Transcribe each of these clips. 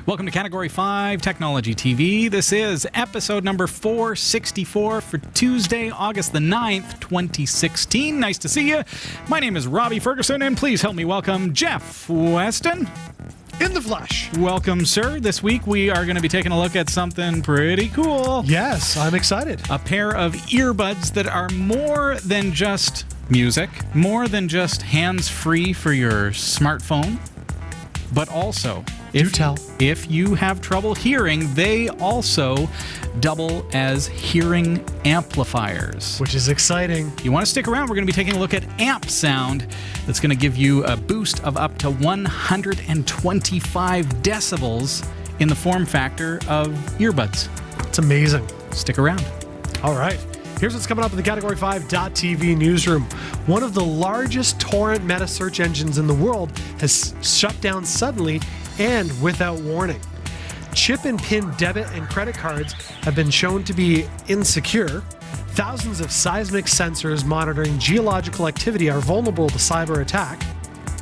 Welcome to Category 5 Technology TV. This is episode number 464 for Tuesday, August the 9th, 2016. Nice to see you. My name is Robby Ferguson, and please help me welcome Jeff Weston. In the flesh. Welcome, sir. This week we are going to be taking a look at something pretty cool. Yes, I'm excited. A pair of earbuds that are more than just music, more than just hands-free for your smartphone, but also, if you have trouble hearing, they also double as hearing amplifiers. Which is exciting. You want to stick around, we're going to be taking a look at AMPSound. That's going to give you a boost of up to 125 decibels in the form factor of earbuds. It's amazing. Stick around. All right. Here's what's coming up in the Category 5.tv newsroom. One of the largest torrent meta search engines in the world has shut down suddenly and without warning. Chip and pin debit and credit cards have been shown to be insecure. Thousands of seismic sensors monitoring geological activity are vulnerable to cyber attack.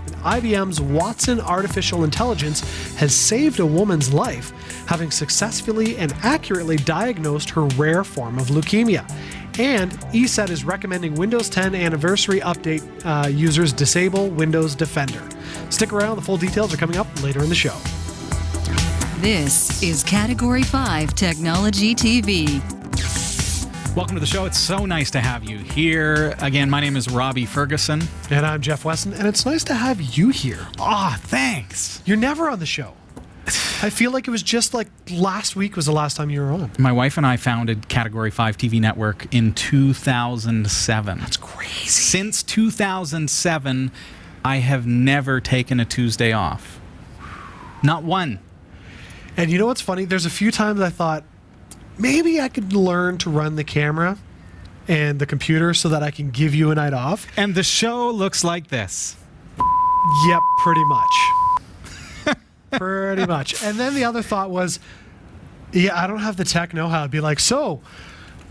And IBM's Watson artificial intelligence has saved a woman's life, having successfully and accurately diagnosed her rare form of leukemia. And ESET is recommending Windows 10 anniversary update users disable Windows Defender. Stick around, the full details are coming up later in the show. This is Category 5 Technology TV. Welcome to the show. It's so nice to have you here. Again, my name is Robby Ferguson. And I'm Jeff Weston, and it's nice to have you here. Thanks. You're never on the show. I feel like it was just like last week was the last time you were on. My wife and I founded Category 5 TV Network in 2007. That's crazy. Since 2007, I have never taken a Tuesday off. Not one. And you know what's funny? There's a few times I thought, maybe I could learn to run the camera and the computer so that I can give you a night off. And the show looks like this. Yep, pretty much. Pretty much. And then the other thought was, I don't have the tech know-how. I'd be like, so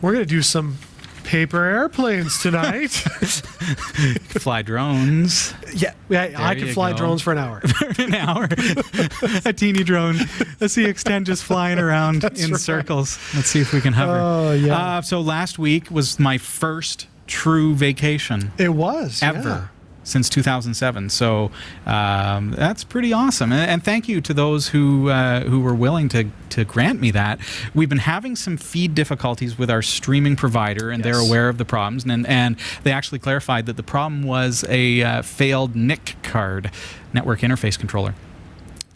we're going to do some paper airplanes tonight. Fly drones. Yeah, I could fly drones for an hour. An hour. A teeny drone. A CX-10 just flying around in circles. Let's see if we can hover. Oh, yeah. So last week was my first true vacation. It was. Ever. Yeah. Since 2007, so that's pretty awesome, and thank you to those who were willing to grant me that. We've been having some feed difficulties with our streaming provider, and they're aware of the problems, and they actually clarified that the problem was a failed NIC card, network interface controller.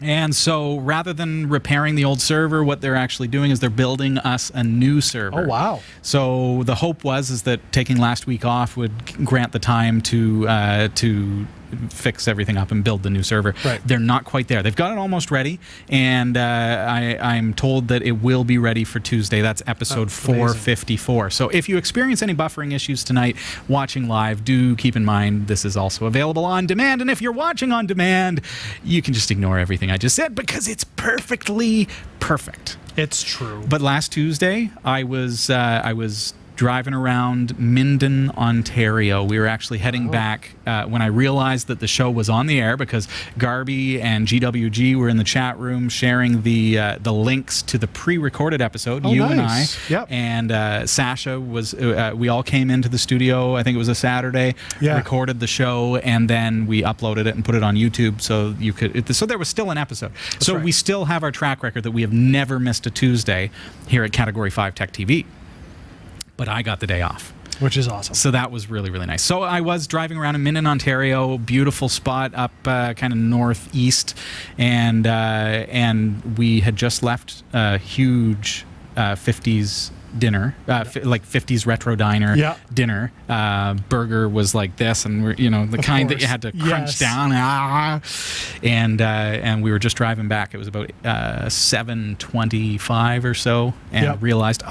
And so rather than repairing the old server, what they're actually doing is they're building us a new server. Oh, wow. So the hope is that taking last week off would grant the time to fix everything up and build the new server. Right. They're not quite there. They've got it almost ready, and I'm told that it will be ready for Tuesday. That's episode 454. So if you experience any buffering issues tonight watching live, do keep in mind this is also available on demand. And if you're watching on demand, you can just ignore everything I just said because it's perfectly perfect. It's true. But last Tuesday, I was driving around Minden, Ontario. We were actually heading back when I realized that the show was on the air because Garby and GWG were in the chat room sharing the links to the pre-recorded episode. You and I. Yep. And Sasha was. We all came into the studio. I think it was a Saturday. Yeah. Recorded the show, and then we uploaded it and put it on YouTube so you could. So there was still an episode. That's so right. we still have our track record that we have never missed a Tuesday here at Category 5 Tech TV. But I got the day off. Which is awesome. So that was really, really nice. So I was driving around in Minden, Ontario, beautiful spot up kind of northeast, and we had just left a huge 50s dinner, like 50s retro diner dinner. Burger was like this, and we're, the kind that you had to crunch down. And we were just driving back. It was about 7:25 or so, and realized,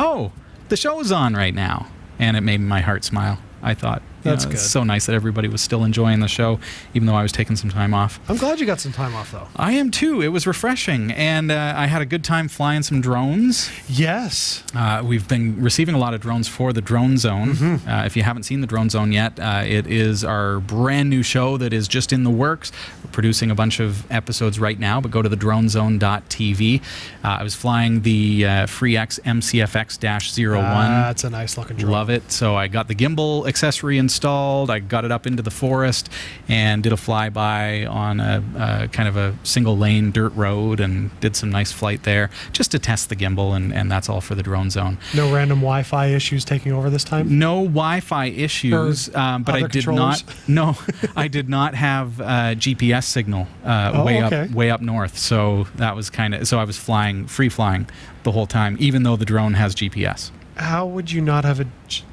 the show is on right now, and it made my heart smile. I thought, That's It's good. so nice that everybody was still enjoying the show, even though I was taking some time off. I'm glad you got some time off, though. I am too. It was refreshing, and I had a good time flying some drones. Yes. We've been receiving a lot of drones for the Drone Zone. If you haven't seen the Drone Zone yet, it is our brand new show that is just in the works. We're producing a bunch of episodes right now, but go to thedronezone.tv. I was flying the FreeX MCFX-01. That's a nice looking drone. Love it. So I got the gimbal accessory installed. I got it up into the forest and did a flyby on a kind of a single lane dirt road and did some nice flight there just to test the gimbal, and that's all for the Drone Zone. No random Wi-Fi issues taking over this time? No Wi-Fi issues, but I did controllers? not. No, I did not have GPS signal way up north. So that was kind of. So I was free flying the whole time, even though the drone has GPS. How would you not have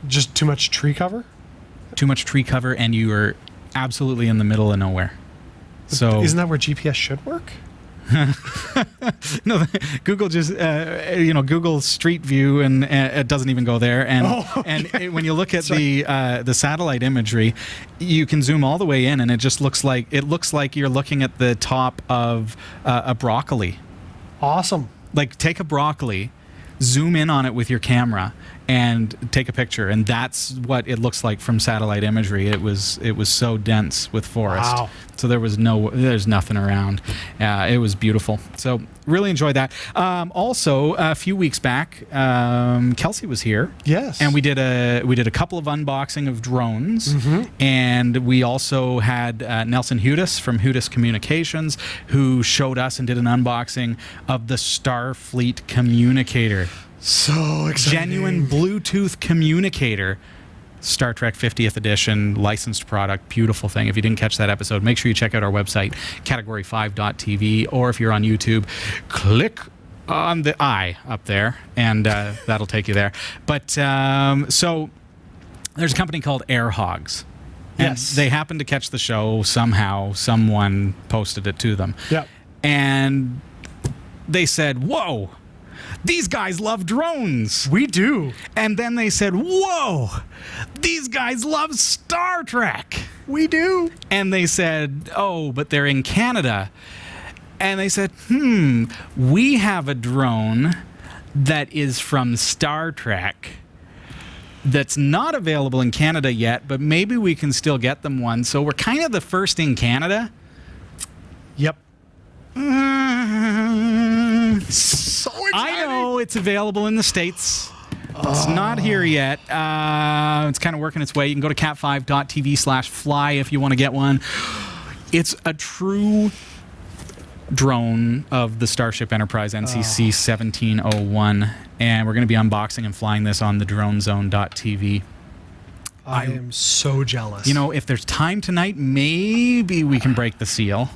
just too much tree cover? Too much tree cover, and you are absolutely in the middle of nowhere. So isn't that where GPS should work? No, Google just Google Street View, and it doesn't even go there. And when you look at the satellite imagery, you can zoom all the way in, and it just looks like you're looking at the top of a broccoli. Awesome. Like, take a broccoli, zoom in on it with your camera, and take a picture, and that's what it looks like from satellite imagery. It was so dense with forest. Wow. So there's nothing around. It was beautiful. So really enjoyed that. Also, a few weeks back, Kelsey was here. Yes. And we did a couple of unboxing of drones, and we also had Nelson Hudis from Hudis Communications, who showed us and did an unboxing of the Starfleet communicator. So exciting. Genuine Bluetooth communicator. Star Trek 50th edition, licensed product, beautiful thing. If you didn't catch that episode, make sure you check out our website, category5.tv, or if you're on YouTube, click on the I up there, and that'll take you there. But so there's a company called AirHogs. Yes. They happened to catch the show somehow. Someone posted it to them. Yep. And they said, whoa, these guys love drones. We do. And then they said, whoa, these guys love Star Trek. We do. And they said, oh, but they're in Canada. And they said, we have a drone that is from Star Trek that's not available in Canada yet, but maybe we can still get them one. So we're kind of the first in Canada. Yep. So exciting. I know it's available in the States. It's not here yet. It's kind of working its way. You can go to cat5.tv/fly if you want to get one. It's a true drone of the Starship Enterprise NCC 1701, and we're going to be unboxing and flying this on the dronezone.tv. I am so jealous. You know, if there's time tonight, maybe we can break the seal.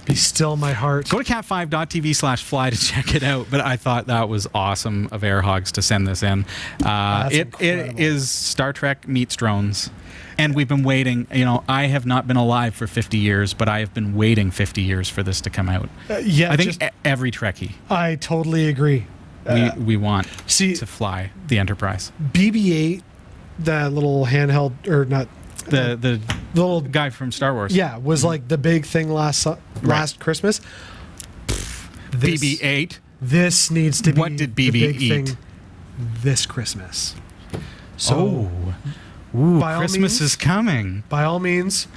Be still my heart. Go to cat5.tv/fly to check it out. But I thought that was awesome of AirHogs to send this in. It is Star Trek meets drones. And we've been waiting. You know, I have not been alive for 50 years, but I have been waiting 50 years for this to come out. Yeah, I think every Trekkie. I totally agree. We want to fly the Enterprise. BB-8, that little handheld, or not... The little guy from Star Wars. Yeah, was like the big thing last Christmas. BB-8. This needs to be what did BB the big eat? thing this Christmas. So, Christmas is coming. By all means,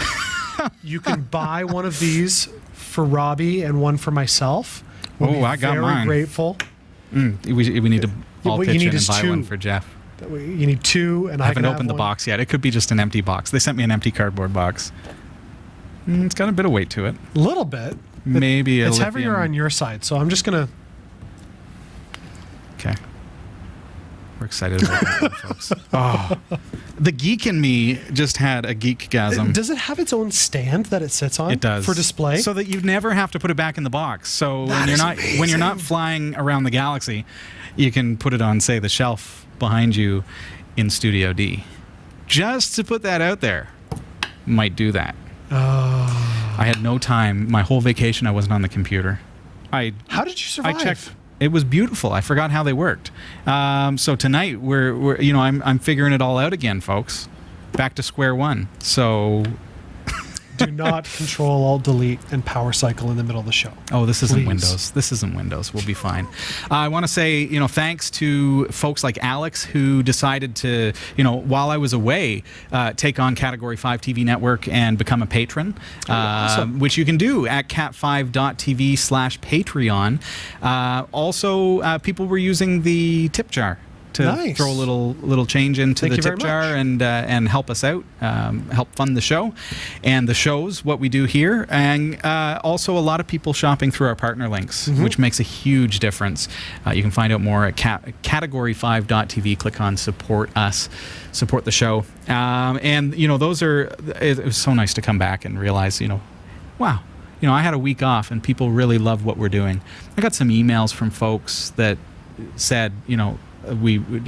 you can buy one of these for Robby and one for myself. I got mine. Very grateful. We need to all pitch in and buy two. one for Jeff. You need two, and I haven't opened the box yet. It could be just an empty box. They sent me an empty cardboard box. It's got a bit of weight to it. A little bit. Maybe it's heavier on your side, so I'm just gonna. Okay. We're excited about that one, folks. Oh, the geek in me just had a geekgasm. Does it have its own stand that it sits on? It does. For display, so that you never have to put it back in the box. So when you're not flying around the galaxy, you can put it on, say, the shelf behind you in Studio D. Just to put that out there. Might do that. I had no time. My whole vacation I wasn't on the computer. How did you survive? I checked. It was beautiful. I forgot how they worked. So tonight we're I'm figuring it all out again, folks. Back to square one. So Do not Control Alt Delete and power cycle in the middle of the show. Oh, this isn't Please. Windows. This isn't Windows. We'll be fine. I want to say, thanks to folks like Alex who decided to, while I was away, take on Category 5 TV Network and become a patron, awesome. which you can do at cat5.tv/Patreon. Also, people were using the tip jar to throw a little change into the tip jar and help us out, help fund the show and the shows, what we do here, and also a lot of people shopping through our partner links, which makes a huge difference. You can find out more at category5.tv. Click on support us, support the show, and those are. It was so nice to come back and realize, wow. I had a week off and people really love what we're doing. I got some emails from folks that said,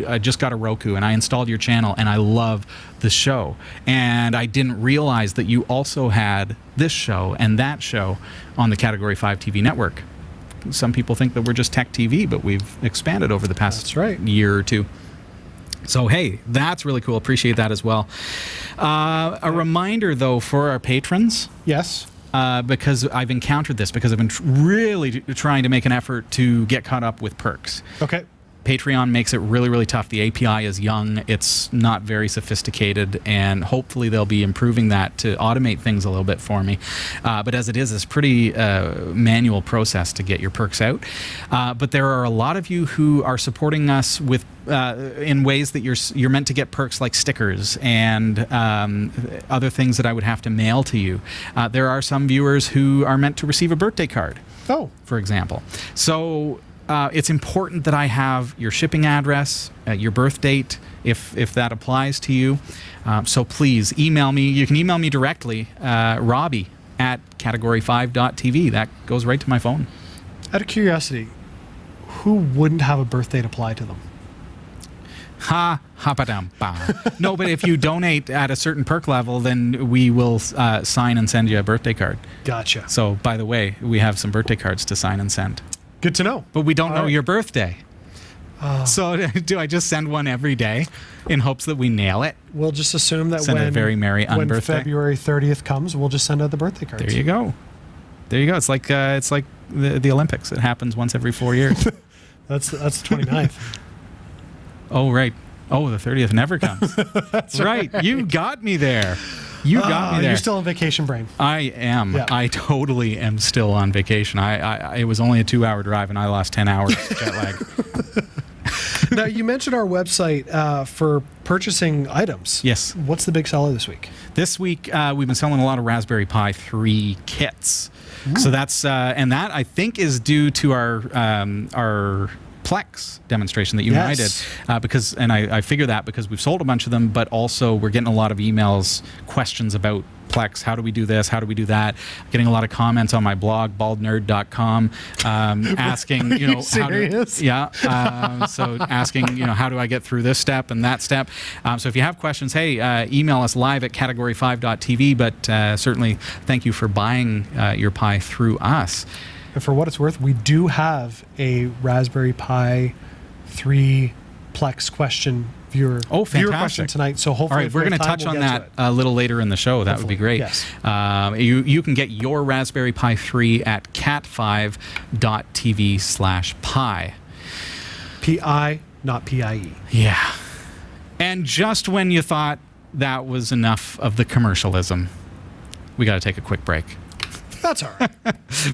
I just got a Roku and I installed your channel and I love the show. And I didn't realize that you also had this show and that show on the Category 5 TV network. Some people think that we're just tech TV, but we've expanded over the past year or two. So, hey, that's really cool. Appreciate that as well. A reminder, though, for our patrons. Yes. Because I've encountered this, because I've been really trying to make an effort to get caught up with perks. Okay. Patreon makes it really, really tough. The API is young. It's not very sophisticated, and hopefully they'll be improving that to automate things a little bit for me. But as it is, it's pretty manual process to get your perks out. But there are a lot of you who are supporting us with in ways that you're meant to get perks like stickers and other things that I would have to mail to you. There are some viewers who are meant to receive a birthday card, for example. So it's important that I have your shipping address, your birth date, if that applies to you. So please email me. You can email me directly, Robby at category5.tv. That goes right to my phone. Out of curiosity, who wouldn't have a birth date apply to them? No, but if you donate at a certain perk level, then we will sign and send you a birthday card. Gotcha. So, by the way, we have some birthday cards to sign and send. Good to know. But we don't know your birthday. So do I just send one every day in hopes that we nail it? We'll just assume that send a very merry when unbirthday. February 30th comes, we'll just send out the birthday cards. There you go. It's like the Olympics. It happens once every 4 years. That's the 29th. Oh, right. Oh, the 30th never comes. That's right. You got me there. You got me there. You're still on vacation brain. I am. Yeah. I totally am still on vacation. It was only a 2-hour drive, and I lost 10 hours jet lag. Now, you mentioned our website for purchasing items. Yes. What's the big seller this week? This week, we've been selling a lot of Raspberry Pi 3 kits. Ooh. So that's and that I think is due to our Plex demonstration that you and I did, because I figure that because we've sold a bunch of them, but also we're getting a lot of emails, questions about Plex. How do we do this? How do we do that? Getting a lot of comments on my blog, baldnerd.com, asking, Are you serious? So asking, how do I get through this step and that step? So if you have questions, hey, email us live at category5.tv, but certainly thank you for buying your Pi through us. And for what it's worth, we do have a Raspberry Pi 3 Plex question viewer question tonight. So hopefully, all right, we're going to touch on that a little later in the show. That would be great. Yes. You can get your Raspberry Pi 3 at cat5.tv/pi. Pi, not PIE. Yeah. And just when you thought that was enough of the commercialism, we got to take a quick break. That's all right.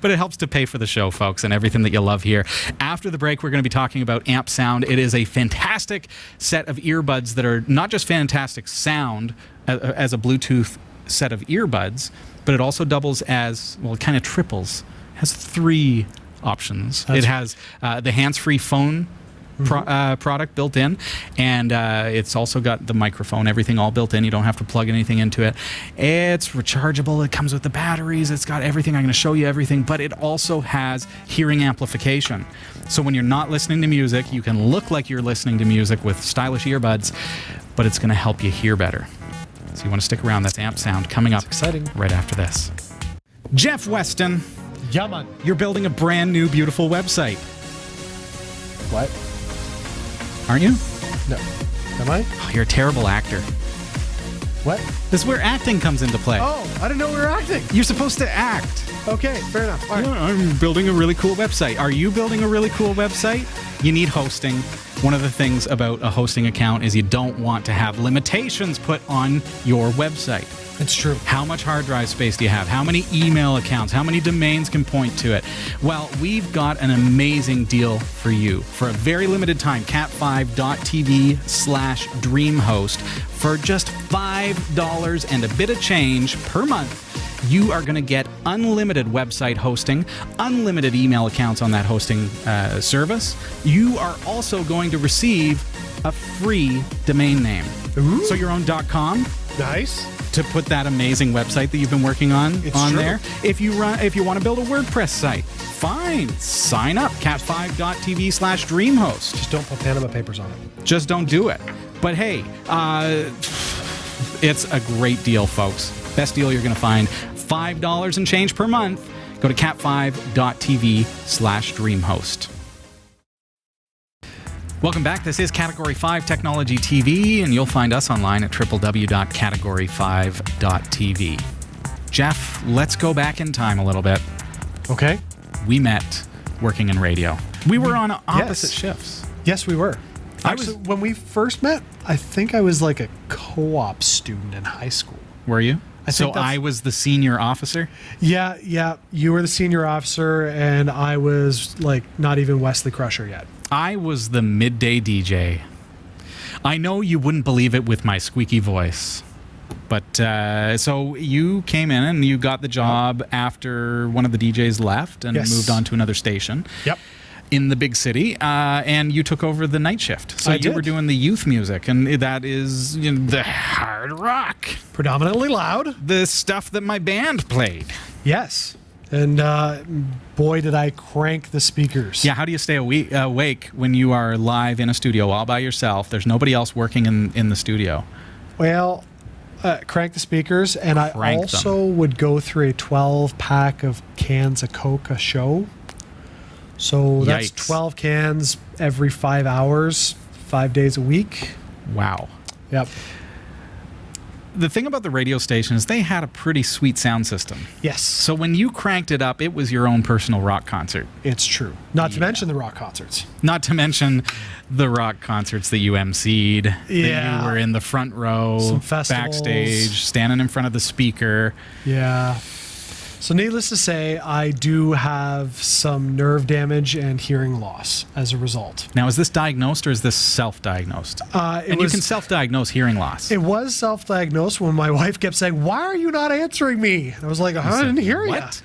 But it helps to pay for the show, folks, and everything that you love here. After the break, we're going to be talking about AMPSound. It is a fantastic set of earbuds that are not just fantastic sound as a Bluetooth set of earbuds, but it also doubles as, well, it kind of triples. It has 3 options. It has the hands-free phone product built in, and it's also got the microphone, everything all built in. You don't have to plug anything into it. It's rechargeable. It comes with the batteries. It's got everything. I'm going to show you everything, but it also has hearing amplification. So when you're not listening to music, you can look like you're listening to music with stylish earbuds, but it's going to help you hear better. So you want to stick around. That's AMPSound coming up right after this. Jeff Weston. Yeah, man. You're building a brand new, beautiful website. What? Aren't you? No. Am I? Oh, you're a terrible actor. What? This is where acting comes into play. Oh, I didn't know we were acting. You're supposed to act. Okay, fair enough. All right. Yeah, I'm building a really cool website. Are you building a really cool website? You need hosting. One of the things about a hosting account is you don't want to have limitations put on your website. It's true. How much hard drive space do you have? How many email accounts? How many domains can point to it? Well, we've got an amazing deal for you. For a very limited time, cat5.tv/Dreamhost, for just $5 and a bit of change per month, you are going to get unlimited website hosting, unlimited email accounts on that hosting service. You are also going to receive a free domain name. Ooh. So your own .com. Nice. To put that amazing website that you've been working on It's true. there. If you want to build a WordPress site, fine. Sign up, cat5.tv/Dreamhost. Just don't put Panama Papers on it. Just don't do it. But hey, it's a great deal, folks. Best deal you're going to find. $5 and change per month. Go to cat5.tv/Dreamhost. Welcome back. This is Category 5 Technology TV, and you'll find us online at www.category5.tv. Jeff, let's go back in time a little bit. Okay. We met working in radio. We were on opposite Yes. shifts. Yes, we were. I Actually, when we first met, I think I was like a co-op student in high school. Were you? I think that's- I was the senior officer? Yeah. You were the senior officer, and I was like not even Wesley Crusher yet. I was the midday DJ. I know you wouldn't believe it with my squeaky voice. But so you came in and you got the job after one of the DJs left and Yes. moved on to another station. Yep. In the big city, and you took over the night shift. So I you did. were doing the youth music, and that is the hard rock, Predominantly loud. the stuff that my band played. Yes. And boy, did I crank the speakers. Yeah, how do you stay awake when you are live in a studio all by yourself? There's nobody else working in the studio. Well, crank the speakers, and I Crank also would go through a 12-pack of cans of Coke a show. So that's Yikes. 12 cans every 5 hours, 5 days a week. Wow. Yep. The thing about the radio station is they had a pretty sweet sound system. Yes. So when you cranked it up, it was your own personal rock concert. It's true. Not to mention the rock concerts. Not to mention the rock concerts that you emceed. That Yeah. you were in the front row, Some festivals. backstage, standing in front of the speaker. Yeah. So needless to say, I do have some nerve damage and hearing loss as a result. Now, is this diagnosed or is this self-diagnosed? And you can self-diagose hearing loss. It was self-diagnosed when my wife kept saying, "Why are you not answering me?" And I was like, "I didn't hear you." What?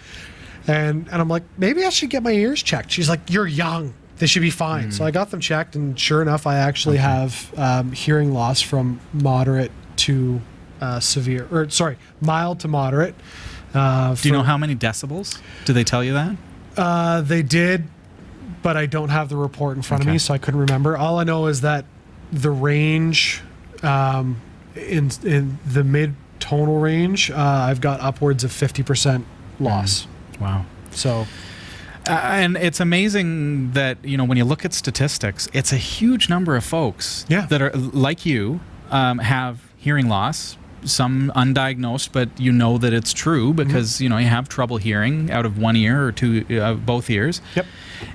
And I'm like, maybe I should get my ears checked. She's like, "You're young. They should be fine." So I got them checked, and sure enough, I actually have hearing loss from moderate to mild to moderate. Do you know how many decibels? Do they tell you that? They did, but I don't have the report in front of Okay. me, so I couldn't remember. All I know is that the range, in the mid-tonal range, I've got upwards of 50% loss. Wow. So, And it's amazing that, when you look at statistics, it's a huge number of folks that are like you, have hearing loss. Some undiagnosed, but you know that it's true because you have trouble hearing out of one ear or two, both ears. Yep.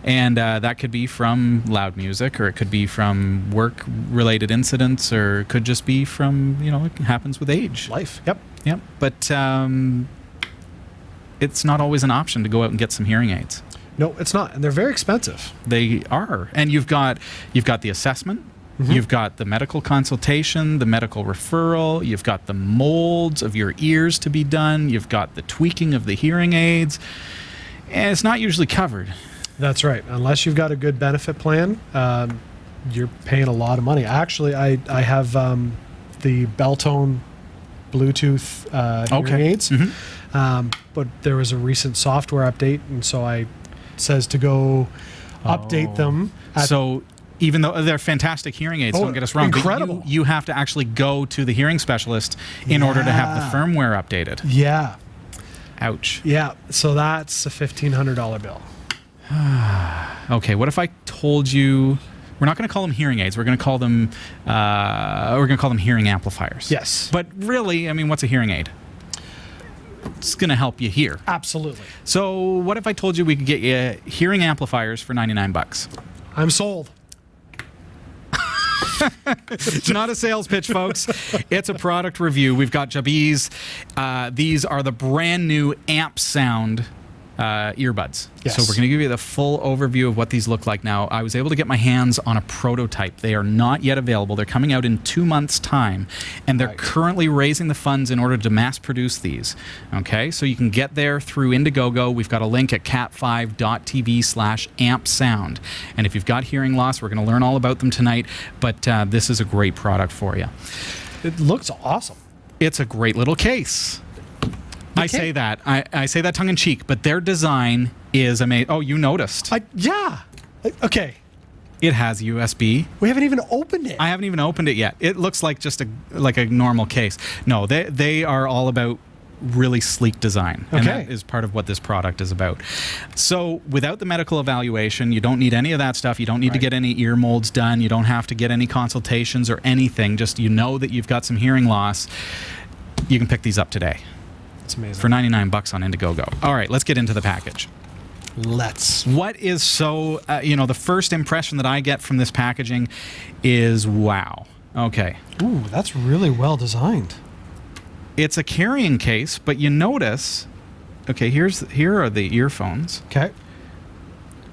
And that could be from loud music, or it could be from work-related incidents, or it could just be from it happens with age. life. Yep. Yep. But it's not always an option to go out and get some hearing aids. No, it's not, and they're very expensive. They are, and you've got the assessment. You've got the medical consultation, the medical referral, you've got the molds of your ears to be done, you've got the tweaking of the hearing aids, and it's not usually covered. That's right. Unless you've got a good benefit plan, you're paying a lot of money. Actually, I have the Beltone Bluetooth hearing aids, but there was a recent software update, and so it says to go update them. So even though they're fantastic hearing aids, don't get us wrong, incredible. but you have to actually go to the hearing specialist in order to have the firmware updated. Yeah. Ouch. Yeah. So that's a $1,500 bill. Okay, what if I told you, we're not going to call them hearing aids. We're going to call them hearing amplifiers. Yes. But really, I mean, what's a hearing aid? It's going to help you hear. Absolutely. So what if I told you we could get you hearing amplifiers for $99? I'm sold. It's not a sales pitch, folks. It's a product review. We've got Jabbee's. These are the brand new AMPSound earbuds. Yes. So we're going to give you the full overview of what these look like now. I was able to get my hands on a prototype. They are not yet available. They're coming out in 2 months' time, and they're currently raising the funds in order to mass produce these. Okay, so you can get there through Indiegogo. We've got a link at cat5.tv/AMPSound. And if you've got hearing loss, we're going to learn all about them tonight, but this is a great product for you. It looks awesome. It's a great little case. I say that tongue in cheek, but their design is amazing. Oh, you noticed? Yeah. Okay. It has USB. We haven't even opened it. I haven't even opened it yet. It looks like just a normal case. No, they are all about really sleek design, and that is part of what this product is about. So without the medical evaluation, you don't need any of that stuff. You don't need to get any ear molds done. You don't have to get any consultations or anything. Just you know that you've got some hearing loss. You can pick these up today. It's amazing. For $99 on Indiegogo. All right, let's get into the package. What is so, the first impression that I get from this packaging is wow. Okay. Ooh, that's really well designed. It's a carrying case, but you notice, okay, here are the earphones. Okay.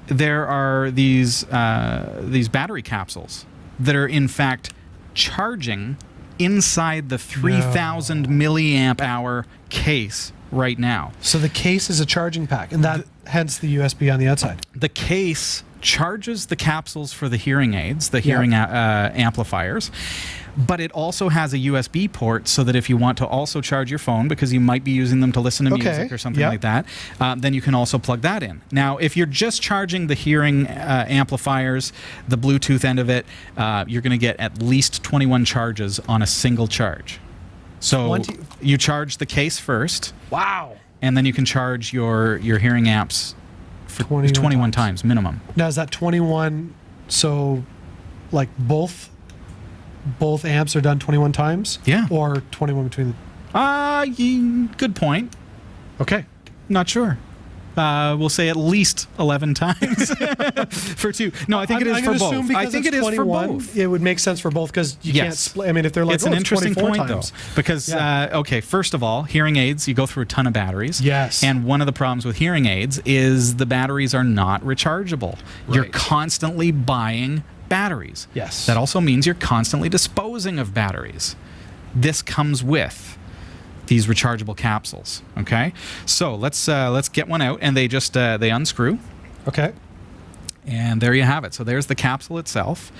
There are these battery capsules that are in fact charging inside the 3,000 milliamp hour case right now. So the case is a charging pack, and that hence the USB on the outside. The case charges the capsules for the hearing aids, the hearing amplifiers, but it also has a USB port so that if you want to also charge your phone, because you might be using them to listen to music or something like that, then you can also plug that in. Now, if you're just charging the hearing amplifiers, the Bluetooth end of it, you're going to get at least 21 charges on a single charge. So you charge the case first. Wow. And then you can charge your hearing amps for 21 times minimum. Now, is that 21, so like both amps are done 21 times? Yeah. Or 21 between good point. Okay. Not sure. We'll say at least 11 times for two. No, I think it is for both. I think it is for both. It would make sense for both because you can't split. I mean, if they're like, it's an interesting point times. though, because first of all, hearing aids, you go through a ton of batteries. Yes. And one of the problems with hearing aids is the batteries are not rechargeable. Right. You're constantly buying batteries. Yes. That also means you're constantly disposing of batteries. This comes with these rechargeable capsules. Okay, so let's get one out, and they just they unscrew. Okay. And there you have it. So there's the capsule itself.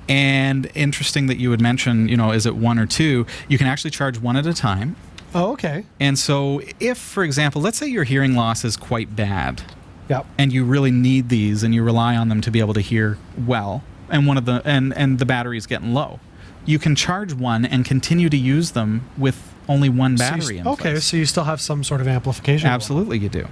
And interesting that you would mention, is it one or two? You can actually charge one at a time. Oh, okay. And so if, for example, let's say your hearing loss is quite bad. Yep. And you really need these, and you rely on them to be able to hear well, and and the battery is getting low, you can charge one and continue to use them with only one battery in place. Okay, so you still have some sort of amplification. Absolutely, you do.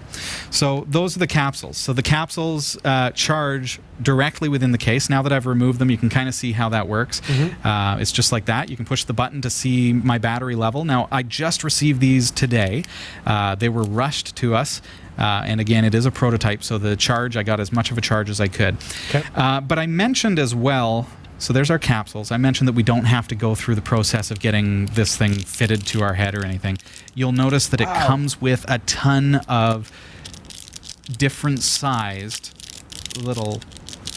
So those are the capsules. So the capsules charge directly within the case. Now that I've removed them, you can kind of see how that works. Mm-hmm. It's just like that. You can push the button to see my battery level. Now, I just received these today. They were rushed to us. And again, it is a prototype, so the charge, I got as much of a charge as I could. Okay. But I mentioned as well, so there's our capsules. I mentioned that we don't have to go through the process of getting this thing fitted to our head or anything. You'll notice that it comes with a ton of different sized little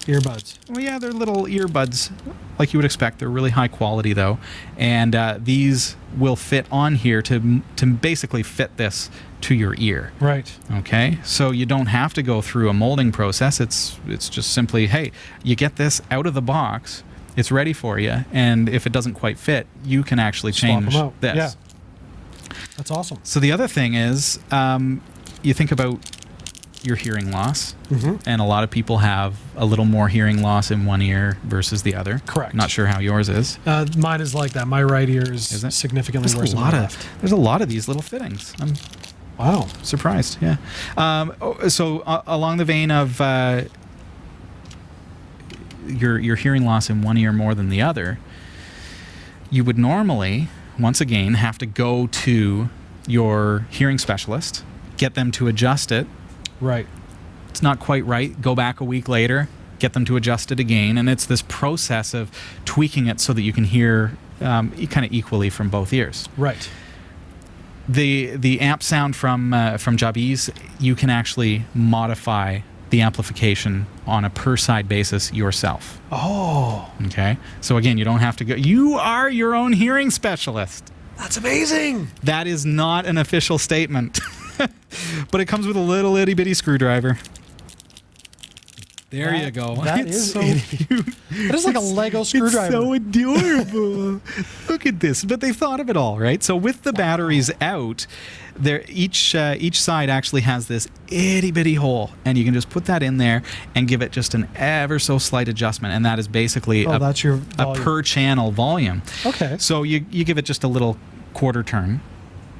earbuds. Well, yeah, they're little earbuds like you would expect. They're really high quality though. And these will fit on here to basically fit this to your ear. Right. Okay. So you don't have to go through a molding process. It's just simply, hey, you get this out of the box. It's ready for you, and if it doesn't quite fit, you can actually change this. Yeah. That's awesome. So the other thing is, you think about your hearing loss, and a lot of people have a little more hearing loss in one ear versus the other. Correct. Not sure how yours is. Mine is like that. My right ear is significantly worse than my left. There's a lot of these little fittings. Wow. Surprised, yeah. So along the vein of your hearing loss in one ear more than the other, you would normally, once again, have to go to your hearing specialist, get them to adjust it. Right. It's not quite right. Go back a week later, get them to adjust it again, and it's this process of tweaking it so that you can hear kind of equally from both ears. Right. The AMPSound from Gearbest, you can actually modify the amplification on a per side basis yourself. Oh. Okay. So again, you don't have to go. You are your own hearing specialist. That's amazing. That is not an official statement, but it comes with a little itty bitty screwdriver. There you go. That It's is so cute. It is like a Lego screwdriver. It's so adorable. Look at this. But they've thought of it all, right? So with the batteries out, there each side actually has this itty bitty hole, and you can just put that in there and give it just an ever so slight adjustment, and that is basically that's your a volume. per channel volume. Okay. So you give it just a little quarter turn,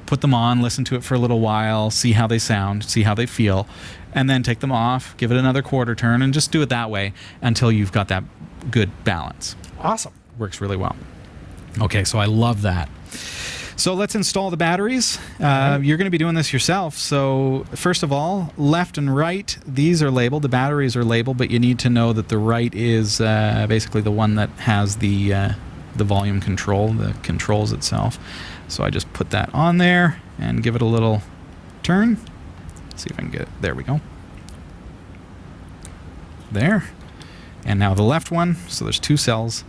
put them on, listen to it for a little while, see how they sound, see how they feel, and then take them off, give it another quarter turn, and just do it that way until you've got that good balance. Awesome. Works really well. Okay, so I love that. So let's install the batteries. You're going to be doing this yourself. So first of all, left and right, these are labeled. The batteries are labeled, but you need to know that the right is basically the one that has the volume control, the controls itself. So I just put that on there and give it a little turn. See if I can get it. There we go. There. And now the left one. So there's two cells.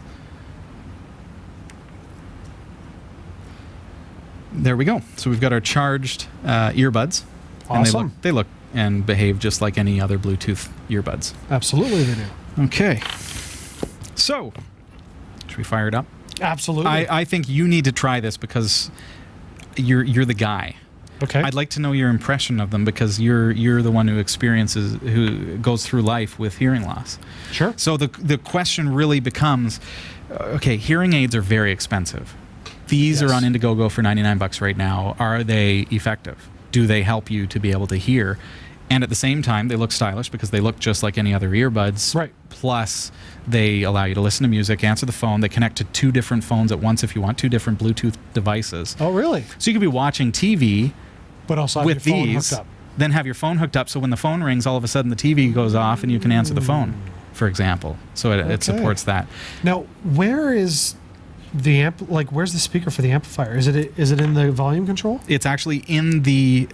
There we go. So we've got our charged earbuds. Awesome. And they look and behave just like any other Bluetooth earbuds. Absolutely they do. Okay. So, should we fire it up? Absolutely. I think you need to try this because you're the guy. Okay. I'd like to know your impression of them because you're the one who goes through life with hearing loss. Sure. So the question really becomes, okay, hearing aids are very expensive. These Yes. are on Indiegogo for $99 right now. Are they effective? Do they help you to be able to hear? And at the same time, they look stylish because they look just like any other earbuds. Right. Plus, they allow you to listen to music, answer the phone. They connect to two different phones at once if you want, two different Bluetooth devices. Oh, really? So you could be watching TV But also have with your phone these, hooked up. then have your phone hooked up so when the phone rings, all of a sudden the TV goes off and you can answer the phone, for example. So it Okay. supports that. Now, where is the amp? Like, where's the speaker for the amplifier? Is it in the volume control? It's actually in the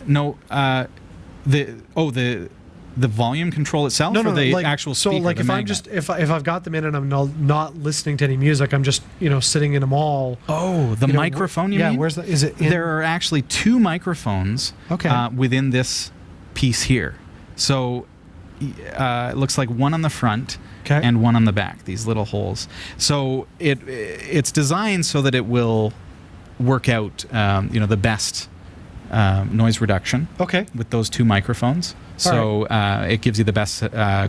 the volume control itself, or the like, actual so speaker. like the if I'm magnet? just if I've got them in and I'm not listening to any music, I'm just sitting in a mall. Oh, the microphone, you yeah, mean? where's the? Is it in? There are actually two microphones Okay. within this piece here. So it looks like one on the front Okay. and one on the back, these little holes. So it's designed so that it will work out the best noise reduction Okay. with those two microphones. So it gives you the best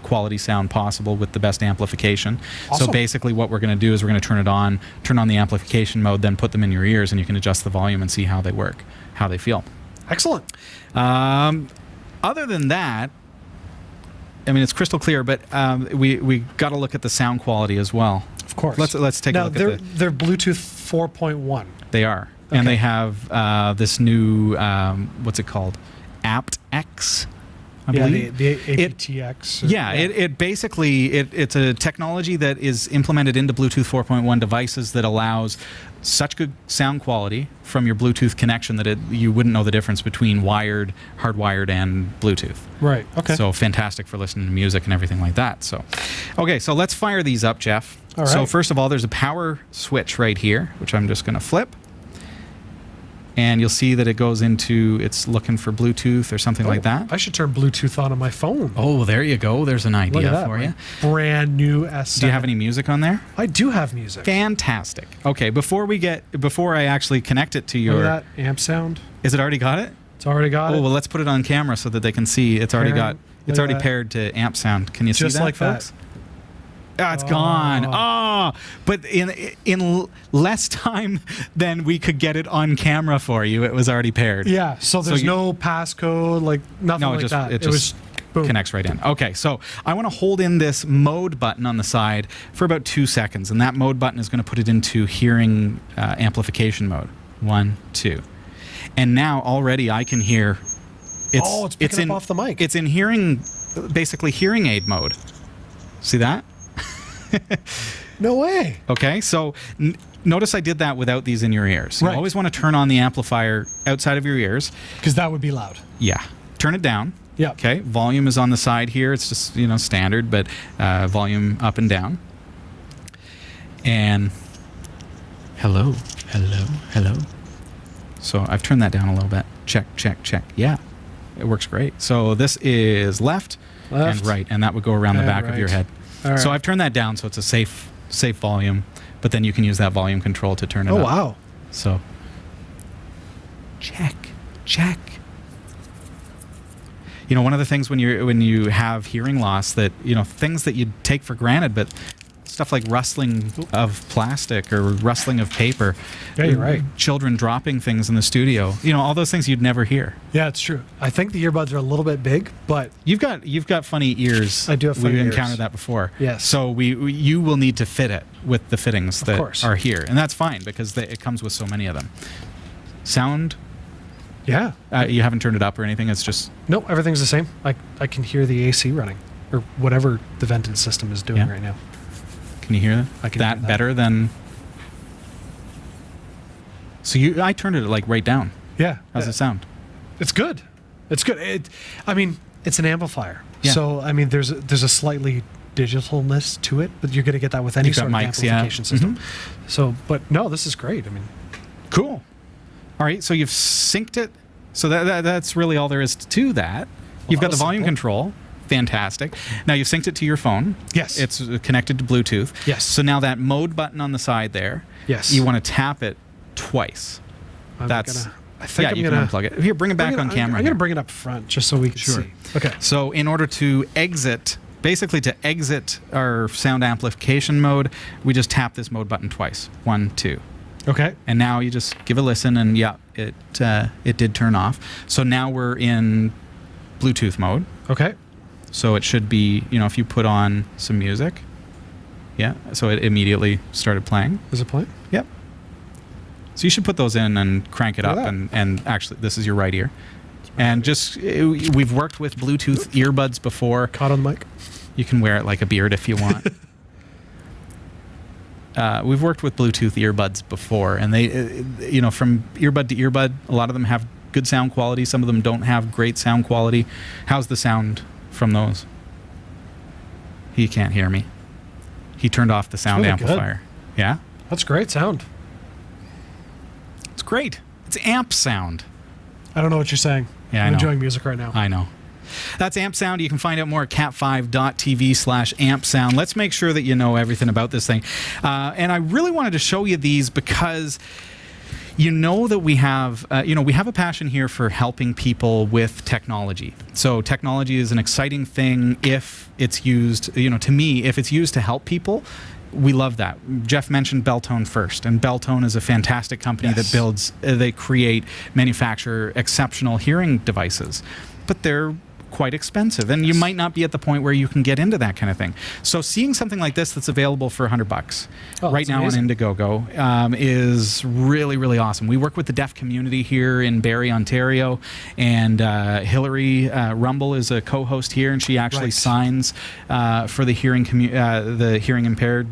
quality sound possible with the best amplification. Awesome. So basically what we're going to do is we're going to turn on the amplification mode, then put them in your ears, and you can adjust the volume and see how they work, how they feel. Excellent. Other than that, I mean, it's crystal clear, but we got to look at the sound quality as well. Of course. Let's take a look at they're Bluetooth 4.1. They are. Okay. And they have this new, what's it called? aptX, I believe. the aptX. It basically it's a technology that is implemented into Bluetooth 4.1 devices that allows such good sound quality from your Bluetooth connection that you wouldn't know the difference between hardwired, and Bluetooth. Right. Okay. So fantastic for listening to music and everything like that. So, okay, so let's fire these up, Jeff. All right. So first of all, there's a power switch right here, which I'm just going to flip. And you'll see that it goes into, it's looking for Bluetooth or something like that. I should turn Bluetooth on my phone. Oh, there you go. There's an Look idea at that, for you. Brand new S7. Do you have any music on there? I do have music. Fantastic. Okay, before I actually connect it to Look your... at that AMPSound. Is it already got it? It's already got it. Oh, well, let's put it on camera so that they can see it's already Pairing. it's Look already at that. paired to AMPSound. Can you see Just that, like that. folks? Oh, it's gone. Oh, but in less time than we could get it on camera for you, it was already paired. Yeah. So there's no passcode, like nothing No, like that. it It was Boom. Connects right in. Okay, so I want to hold in this mode button on the side for about 2 seconds, and that mode button is going to put it into hearing amplification mode. 1, 2. And now already I can hear... It's picking up off the mic. It's in basically hearing aid mode. See that? No way. Okay, so notice I did that without these in your ears. Right. You always want to turn on the amplifier outside of your ears. Because that would be loud. Yeah. Turn it down. Yeah. Okay, volume is on the side here. It's just, standard, but volume up and down. And hello. So I've turned that down a little bit. Check. Yeah, it works great. So this is left and right, and that would go around the back of your head. All right. So I've turned that down so it's a safe volume, but then you can use that volume control to turn it up. Oh, wow. So check. One of the things when you have hearing loss that, things that you take for granted, but stuff like rustling of plastic or rustling of paper. Yeah, you're right. Children dropping things in the studio. All those things you'd never hear. Yeah, it's true. I think the earbuds are a little bit big, but You've got funny ears. I do have funny We've ears. encountered that before. Yes. So you will need to fit it with the fittings that course. are here, and that's fine because it comes with so many of them. Sound. yeah. You haven't turned it up or anything. It's just No, everything's the same. I can hear the AC running or whatever the vented system is doing right now. Can you hear that? I can hear that. Better than. So I turned it like right down. Yeah. How's it sound? It's good. It's good. It's an amplifier. Yeah. So, there's a slightly digitalness to it, but you're going to get that with any You've got sort of mics, yeah. amplification system. So, but no, this is great. Cool. All right, so you've synced it. So that's really all there is to that. You've got the volume control. Fantastic. Now you've synced it to your phone. Yes. It's connected to Bluetooth. Yes. So now that mode button on the side there. Yes. You want to tap it twice. I think you can unplug it. Here, bring it back on camera. I'm going to bring it up front just so we can see. Okay. So in order to exit our sound amplification mode, we just tap this mode button twice. 1, 2. Okay. And now you just give a listen, and it did turn off. So now we're in Bluetooth mode. Okay. So it should be, if you put on some music. Yeah. So it immediately started playing. Is it playing? Yep. So you should put those in and crank it up, Yeah. and actually, this is your right ear. And we've worked with Bluetooth earbuds before. Caught on the mic. You can wear it like a beard if you want. We've worked with Bluetooth earbuds before, and they, from earbud to earbud, a lot of them have good sound quality. Some of them don't have great sound quality. How's the sound from those? He can't hear me. He turned off the sound really amplifier. Good. Yeah? That's great sound. It's great. It's AMPSound. I don't know what you're saying. Yeah, I'm I know. enjoying music right now. I know. That's AMPSound. You can find out more at cat5.tv/AMPSound. Let's make sure that you know everything about this thing. And I really wanted to show you these because that we have a passion here for helping people with technology. So technology is an exciting thing if it's used, to me, if it's used to help people. We love that. Jeff mentioned Beltone first, and Beltone is a fantastic company that manufacture exceptional hearing devices, but they're quite expensive, and you might not be at the point where you can get into that kind of thing. So seeing something like this that's available for $100 right now on Indiegogo is really, really awesome. We work with the deaf community here in Barrie, Ontario, and Hillary Rumble is a co-host here, and she actually signs for the hearing impaired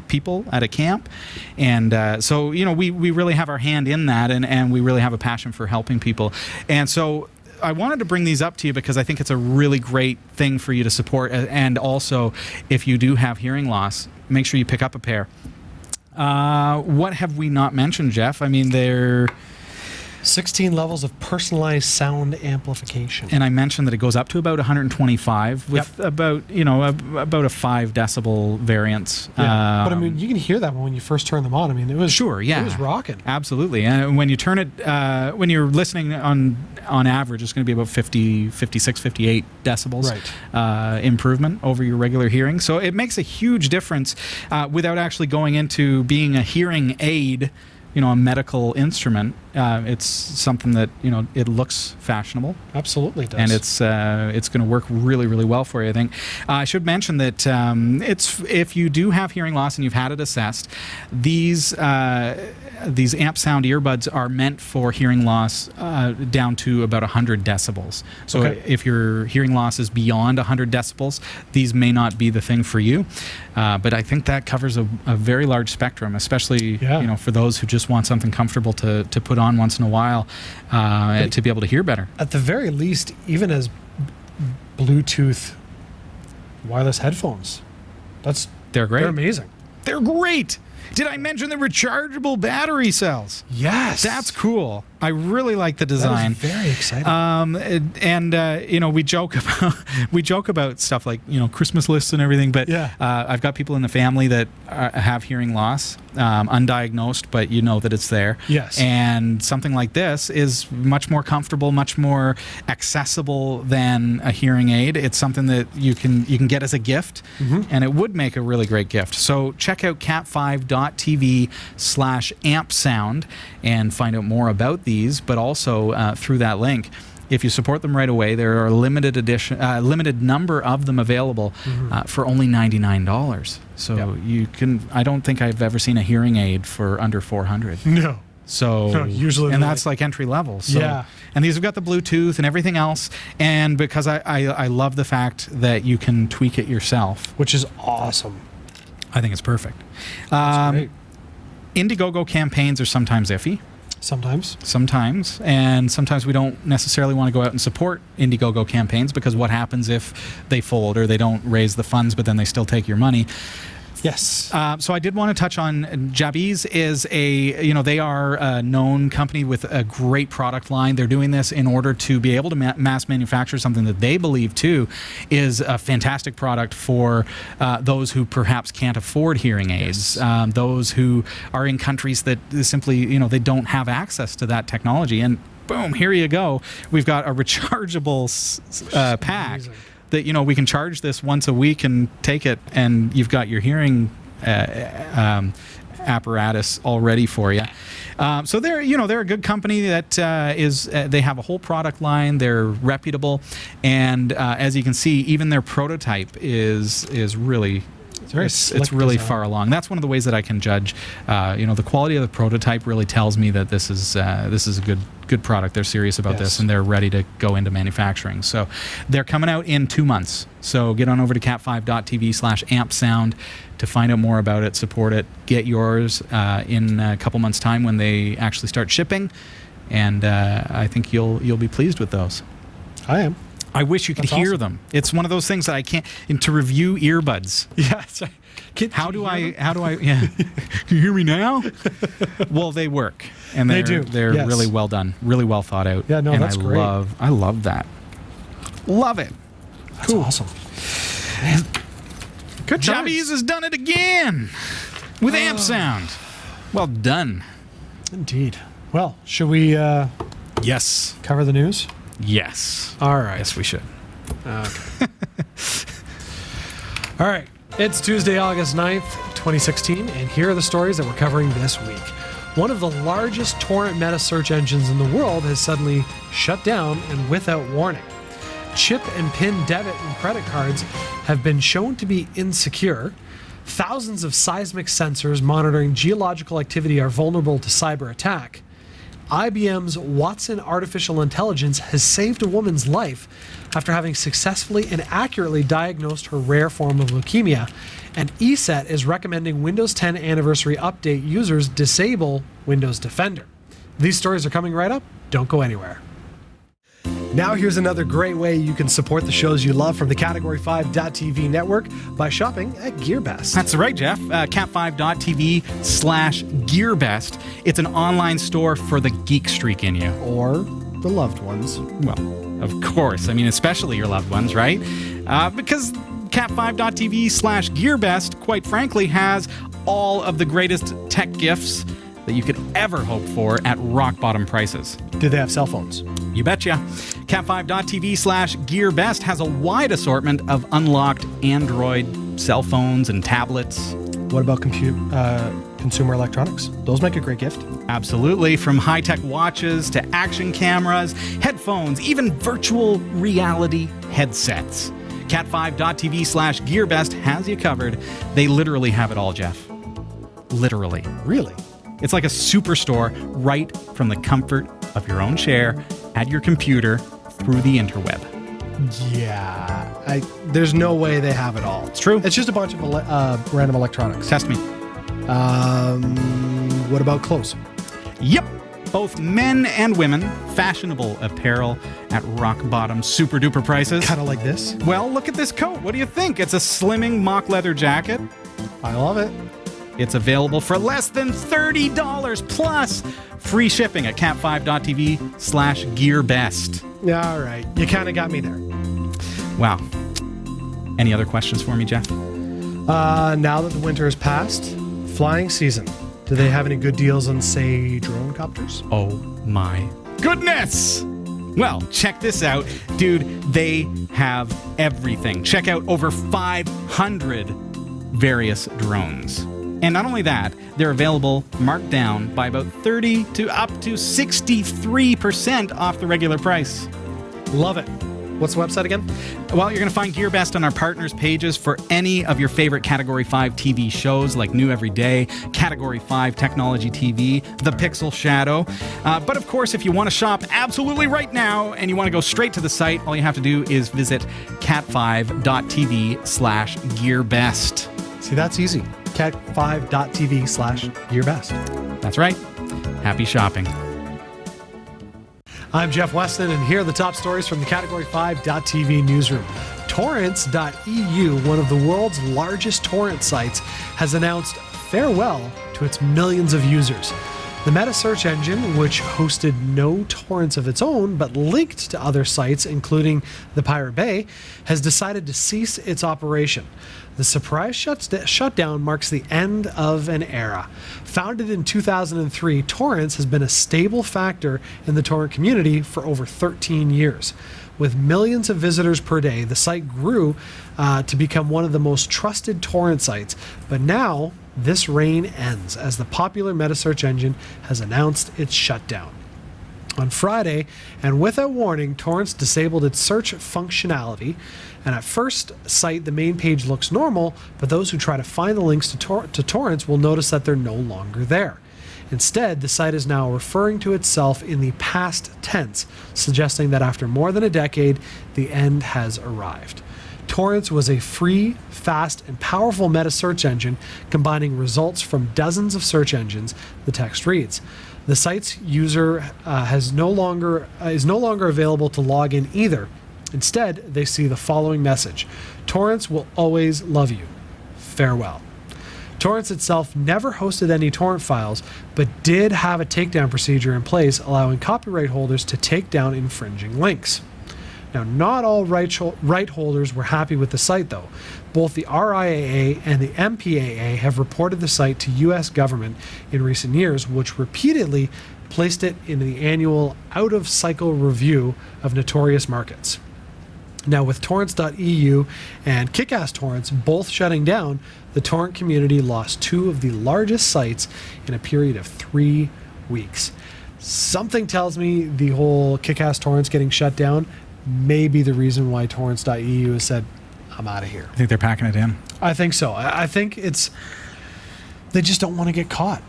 people at a camp. And so we really have our hand in that, and we really have a passion for helping people. And so I wanted to bring these up to you because I think it's a really great thing for you to support. And also, if you do have hearing loss, make sure you pick up a pair. What have we not mentioned, Jeff? I mean, they're 16 levels of personalized sound amplification. And I mentioned that it goes up to about 125 with about a 5 decibel variance. Yeah. But you can hear that when you first turn them on. It was it was rocking. Absolutely. And when you turn it, when you're listening on average, it's going to be about 50, 56, 58 decibels improvement over your regular hearing. So it makes a huge difference without actually going into being a hearing aid a medical instrument, it's something that, it looks fashionable. Absolutely does. And it's going to work really, really well for you, I think. I should mention that if you do have hearing loss and you've had it assessed, these AMPSound earbuds are meant for hearing loss down to about 100 decibels. So if your hearing loss is beyond 100 decibels, these may not be the thing for you. But I think that covers a very large spectrum, especially for those who just want something comfortable to put on once in a while to be able to hear better. At the very least, even as Bluetooth wireless headphones, they're great. They're amazing. They're great. Did I mention the rechargeable battery cells? Yes. That's cool. I really like the design. That is very exciting. We joke about stuff like Christmas lists and everything, but I've got people in the family that have hearing loss, undiagnosed, but you know that it's there. Yes. And something like this is much more comfortable, much more accessible than a hearing aid. It's something that you can get as a gift, and it would make a really great gift. So check out cat5.tv/AMPSound and find out more about these, but also through that link. If you support them right away, there are a limited number of them available for only $99. So you can. I don't think I've ever seen a hearing aid for under $400. No. So usually, and that's like entry level. So, and these have got the Bluetooth and everything else. And because I love the fact that you can tweak it yourself, which is awesome. I think it's perfect. That's great. Indiegogo campaigns are sometimes iffy. Sometimes, and sometimes we don't necessarily want to go out and support Indiegogo campaigns because what happens if they fold or they don't raise the funds, but then they still take your money? Yes. So I did want to touch on Gearbest is they are a known company with a great product line. They're doing this in order to be able to mass manufacture something that they believe too is a fantastic product for those who perhaps can't afford hearing aids, those who are in countries that simply, they don't have access to that technology. And boom, here you go. We've got a rechargeable pack. Amazing. That we can charge this once a week and take it, and you've got your hearing apparatus all ready for you. So they're a good company that they have a whole product line. They're reputable, and as you can see, even their prototype is really. It's really far along. That's one of the ways that I can judge. The quality of the prototype really tells me that this is a good product. They're serious about this, and they're ready to go into manufacturing. So they're coming out in 2 months. So get on over to cat5.tv/AMPSound to find out more about it, support it, get yours in a couple months' time when they actually start shipping, and I think you'll be pleased with those. I am. I wish you could hear them. It's one of those things that I can't. And to review earbuds. Yeah. How do I? Yeah. Can you hear me now? Well, they work, and they do. They're really well done, really well thought out. Yeah. No, and that's great. I love that. Love it. That's awesome. Man. Good job. Gearbest has done it again with AMPSound. Well done. Indeed. Well, should we? Yes. Cover the news. Yes. All right. Yes, we should. Okay. All right. It's Tuesday, August 9th, 2016, and here are the stories that we're covering this week. One of the largest torrent meta search engines in the world has suddenly shut down and without warning. Chip and PIN debit and credit cards have been shown to be insecure. Thousands of seismic sensors monitoring geological activity are vulnerable to cyber attack. IBM's Watson artificial intelligence has saved a woman's life after having successfully and accurately diagnosed her rare form of leukemia. And ESET is recommending Windows 10 Anniversary Update users disable Windows Defender. These stories are coming right up. Don't go anywhere. Now here's another great way you can support the shows you love from the Category 5.tv network by shopping at Gearbest. That's right, Jeff. cat5.tv/Gearbest. It's an online store for the geek streak in you. Or the loved ones. Well, of course. I mean, especially your loved ones, right? Because cat5.tv/Gearbest, quite frankly, has all of the greatest tech gifts that you could ever hope for at rock-bottom prices. Do they have cell phones? You betcha. Cat5.tv/Gearbest has a wide assortment consumer electronics. Those make a great gift. Absolutely. From high-tech watches to action cameras, headphones, even virtual reality headsets. cat5.tv/gearbest has you covered. They literally have it all, Jeff. Literally. Really? It's like a superstore right from the comfort of your own chair at your computer through the interweb. Yeah. There's no way they have it all. It's true. It's just a bunch of random electronics. Test me. What about clothes? Yep. Both men and women, fashionable apparel at rock-bottom super-duper prices. Kind of like this. Well, look at this coat. What do you think? It's a slimming mock leather jacket. I love it. It's available for less than $30 plus free shipping at cat5.tv/gearbest. Yeah, all right. You kind of got me there. Wow. Any other questions for me, Jeff? Now that the winter has passed, flying season. Do they have any good deals on, say, drone copters? Oh my goodness! Well, check this out. Dude, they have everything. Check out over 500 various drones. And not only that, they're available marked down by about 30 to up to 63% off the regular price. Love it. What's the website again? Well, you're going to find Gearbest on our partners pages for any of your favorite Category 5 TV shows like New Every Day, Category 5 Technology TV, The Pixel Shadow. But of course, if you want to shop absolutely right now and you want to go straight to the site, all you have to do is visit cat5.tv/gearbest. See, that's easy. cat5.tv/gearbest. That's right. Happy shopping. I'm Jeff Weston, and here are the top stories from the Category 5.tv newsroom. Torrents.eu, one of the world's largest torrent sites, has announced farewell to its millions of users. The meta search engine, which hosted no torrents of its own but linked to other sites, including the Pirate Bay, has decided to cease its operation. The surprise shutdown marks the end of an era. Founded in 2003, Torrents has been a stable factor in the torrent community for over 13 years. With millions of visitors per day, the site grew to become one of the most trusted torrent sites. But now, this reign ends as the popular meta search engine has announced its shutdown. On Friday, and without warning, Torrents disabled its search functionality, and at first sight the main page looks normal, but those who try to find the links to Torrents will notice that they're no longer there. Instead, the site is now referring to itself in the past tense, suggesting that after more than a decade, the end has arrived. Torrents was a free, fast, and powerful meta search engine combining results from dozens of search engines, the text reads. The site's user is no longer available to log in either. Instead, they see the following message: Torrents will always love you. Farewell. Torrents itself never hosted any torrent files, but did have a takedown procedure in place allowing copyright holders to take down infringing links. Now, not all right holders were happy with the site, though. Both the RIAA and the MPAA have reported the site to U.S. government in recent years, which repeatedly placed it in the annual out-of-cycle review of notorious markets. Now, with Torrents.eu and Kickass Torrents both shutting down, the torrent community lost two of the largest sites in a period of 3 weeks. Something tells me the whole Kickass Torrents getting shut down may be the reason why Torrents.eu has said, I'm out of here. I think they're packing it in. I think so. I think they just don't want to get caught.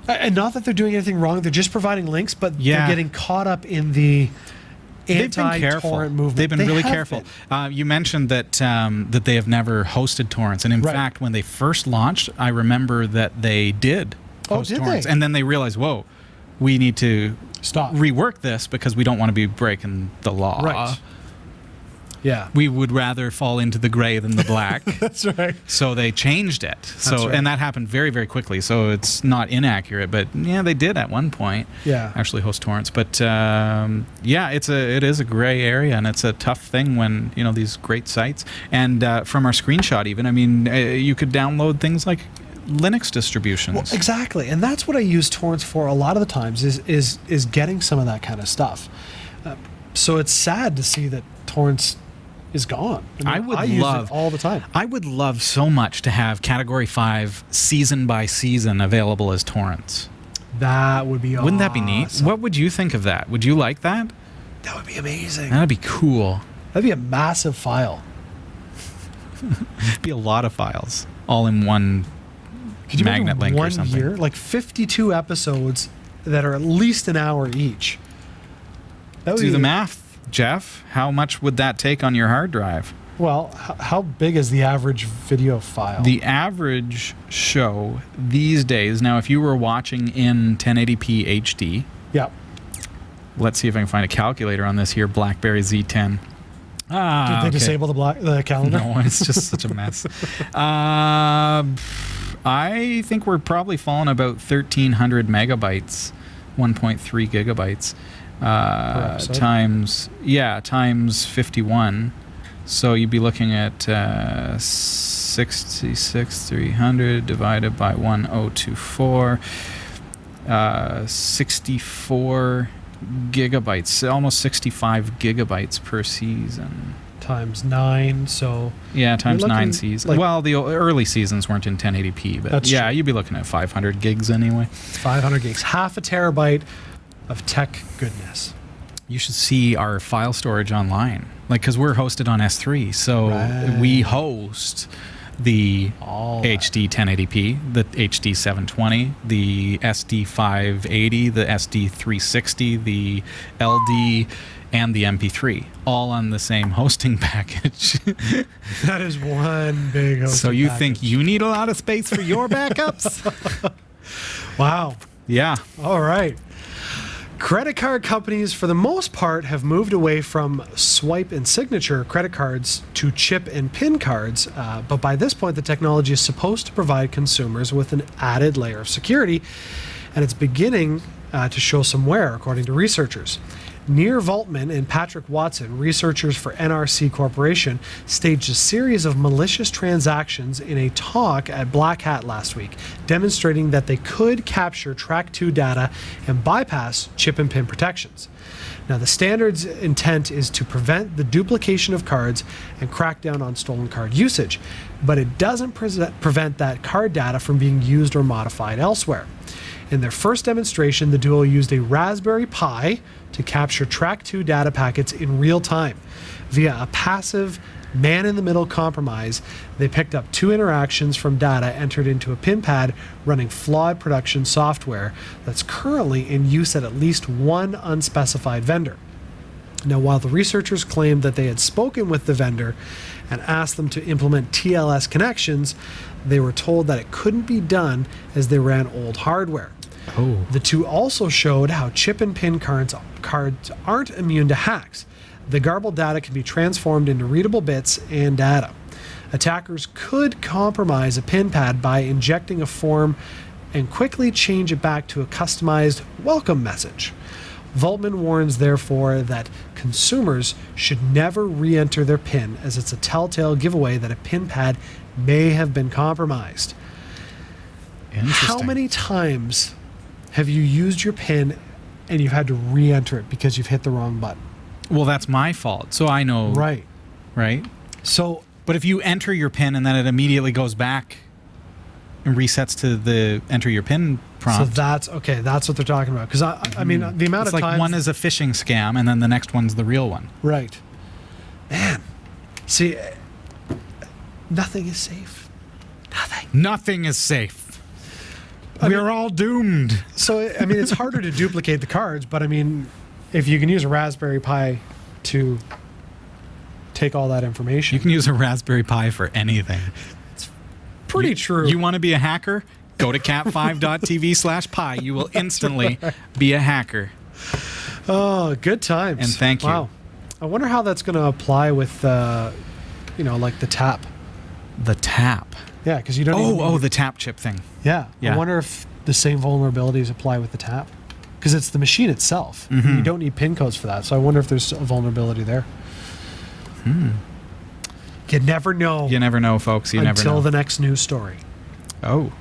And not that they're doing anything wrong, they're just providing links, but they're getting caught up in the anti-torrent movement. They've been really careful. You mentioned that they have never hosted torrents, and in fact, when they first launched, I remember that they did host torrents, and then they realized, whoa, we need to rework this because we don't want to be breaking the law. Right. Yeah. We would rather fall into the gray than the black. That's right. So they changed it. And that happened very, very quickly. So it's not inaccurate, but yeah, they did at one point actually host torrents. But it is a gray area, and it's a tough thing when, these great sites. And from our screenshot even, I mean, you could download things like Linux distributions. Well, exactly. And that's what I use torrents for a lot of the times is getting some of that kind of stuff. So it's sad to see that torrents is gone. I would use love it all the time. I would love so much to have Category 5 season by season available as torrents. That would be awesome. Wouldn't that be neat? What would you think of that? Would you like that? That would be amazing. That'd be cool. That'd be a massive file. It'd be a lot of files all in one Could you magnet imagine link or one something. year, like 52 episodes that are at least an hour each? That would Do be the math, Jeff. How much would that take on your hard drive? Well, how big is the average video file? The average show these days, now if you were watching in 1080p HD, yeah. let's see if I can find a calculator on this here, BlackBerry Z10. Did they disable the calendar? No, it's just such a mess. I think we're probably falling about 1,300 megabytes, 1.3 gigabytes, times 51. So you'd be looking at 66,300 divided by 1,024, 64 gigabytes, almost 65 gigabytes per season. Times 9, so... Yeah, times You're 9 looking seasons. like- Well, the early seasons weren't in 1080p, but That's yeah, true. you'd be looking at 500 gigs anyway. 500 gigs. Half a terabyte of tech goodness. You should see our file storage online. Like, because we're hosted on S3, so Right. we host the All HD 1080p, the HD 720, the SD 580, the SD 360, the LD, and the MP3, all on the same hosting package. That is one big hosting So you package. think you need a lot of space for your backups? Wow. Yeah. All right. Credit card companies, for the most part, have moved away from swipe and signature credit cards to chip and PIN cards. But by this point, the technology is supposed to provide consumers with an added layer of security, and it's beginning to show some wear, according to researchers. Nir Voltman and Patrick Watson, researchers for NRC Corporation, staged a series of malicious transactions in a talk at Black Hat last week, demonstrating that they could capture Track 2 data and bypass chip and PIN protections. Now, the standard's intent is to prevent the duplication of cards and crack down on stolen card usage, but it doesn't prevent that card data from being used or modified elsewhere. In their first demonstration, the duo used a Raspberry Pi to capture Track 2 data packets in real time. Via a passive man-in-the-middle compromise, they picked up 2 interactions from data entered into a PIN pad running flawed production software that's currently in use at least one unspecified vendor. Now, while the researchers claimed that they had spoken with the vendor and asked them to implement TLS connections, they were told that it couldn't be done as they ran old hardware. Oh. The two also showed how chip and PIN cards aren't immune to hacks. The garbled data can be transformed into readable bits and data. Attackers could compromise a PIN pad by injecting a form and quickly change it back to a customized welcome message. Voltman warns, therefore, that consumers should never re-enter their PIN, as it's a telltale giveaway that a PIN pad may have been compromised. How many times have you used your PIN and you've had to re-enter it because you've hit the wrong button? Well, that's my fault. So I know. Right. Right? So, But if you enter your PIN and then it immediately goes back and resets to the enter your PIN prompt. that's okay. That's what they're talking about. Because I mean, the amount it's of like times one is a phishing scam and then the next one's the real one. right, man. See, nothing is safe. Nothing is safe. We're all doomed. So I mean, it's harder to duplicate the cards, but I mean, if you can use a Raspberry Pi to take all that information, You can use a Raspberry Pi for anything. pretty true. You want to be a hacker? Go to cat5.tv/pi. You will instantly be a hacker. Oh, good times. And thank you. Wow. I wonder how that's going to apply with, like the tap. The tap. Yeah, because you don't. even- The tap chip thing. Yeah. Yeah. I wonder if the same vulnerabilities apply with the tap, because it's the machine itself. Mm-hmm. You don't need PIN codes for that. So I wonder if there's a vulnerability there. You never know. You never know, folks. You never until know. the next news story, Oh.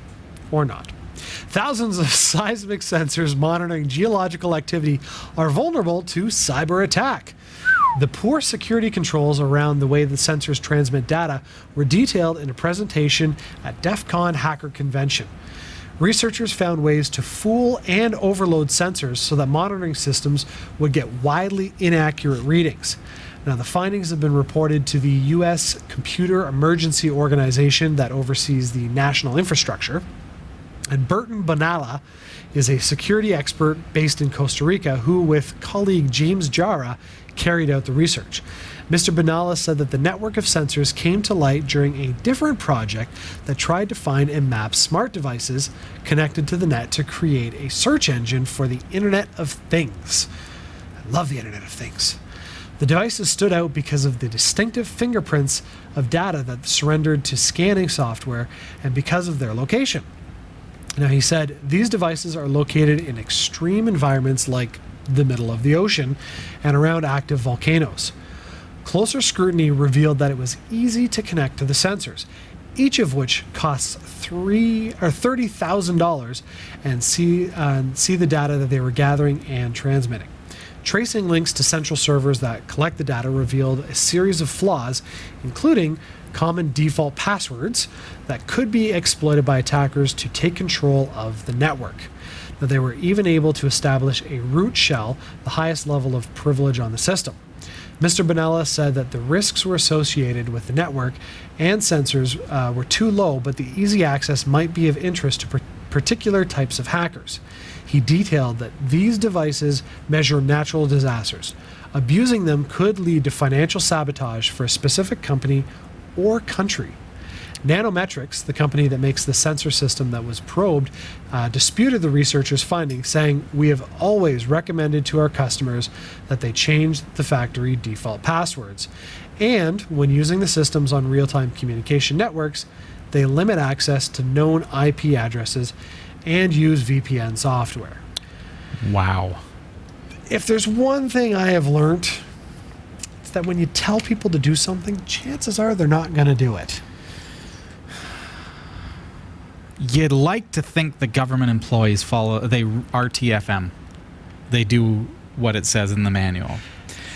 or not. Thousands of seismic sensors monitoring geological activity are vulnerable to cyber attack. The poor security controls around the way the sensors transmit data were detailed in a presentation at DEF CON Hacker Convention. Researchers found ways to fool and overload sensors so that monitoring systems would get widely inaccurate readings. Now, the findings have been reported to the U.S. Computer Emergency Organization that oversees the national infrastructure. And Burton Bonalla is a security expert based in Costa Rica who, with colleague James Jara, carried out the research. Mr. Bonalla said that the network of sensors came to light during a different project that tried to find and map smart devices connected to the net to create a search engine for the Internet of Things. I love the Internet of Things. The devices stood out because of the distinctive fingerprints of data that surrendered to scanning software and because of their location. Now, he said, these devices are located in extreme environments like the middle of the ocean and around active volcanoes. Closer scrutiny revealed that it was easy to connect to the sensors, each of which costs $30,000 and see the data that they were gathering and transmitting. Tracing links to central servers that collect the data revealed a series of flaws, including common default passwords that could be exploited by attackers to take control of the network. Now, they were even able to establish a root shell, the highest level of privilege on the system. Mr. Bonella said that the risks were associated with the network and sensors were too low, but the easy access might be of interest to particular types of hackers. He detailed that these devices measure natural disasters. Abusing them could lead to financial sabotage for a specific company or country. Nanometrics, the company that makes the sensor system that was probed, disputed the researchers' findings, saying, "We have always recommended to our customers that they change the factory default passwords. And when using the systems on real-time communication networks, they limit access to known IP addresses and use VPN software." Wow. If there's one thing I have learned, it's that when you tell people to do something, chances are they're not going to do it. You'd like to think the government employees they RTFM. They do what it says in the manual.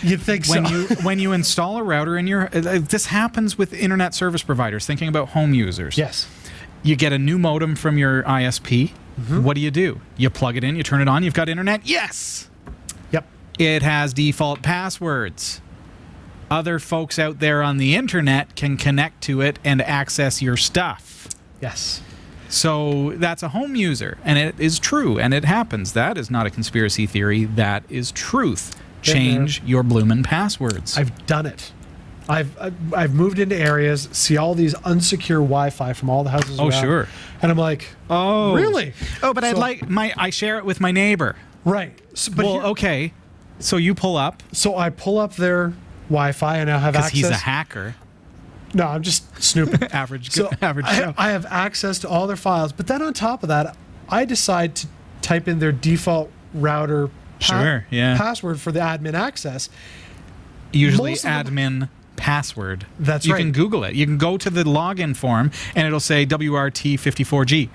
You'd think so. When you install a router in your... this happens with internet service providers, thinking about home users. Yes. You get a new modem from your ISP. Mm-hmm. What do? You plug it in, you turn it on, you've got internet. Yes! Yep. It has default passwords. Other folks out there on the internet can connect to it and access your stuff. Yes. So that's a home user, and it is true, and it happens. That is not a conspiracy theory. That is truth. Change your bloomin' passwords. I've done it. I've moved into areas, see all these unsecure Wi-Fi from all the houses around. Oh, sure. And I'm like, oh, really? Oh, but I share it with my neighbor. Right. So, but okay. So you pull up. So I pull up their Wi-Fi and I have access. Because he's a hacker. No, I'm just snooping. average Joe. I have access to all their files, but then on top of that, I decide to type in their default router password for the admin access. Usually admin password. That's right. You can Google it. You can go to the login form and it'll say WRT54G.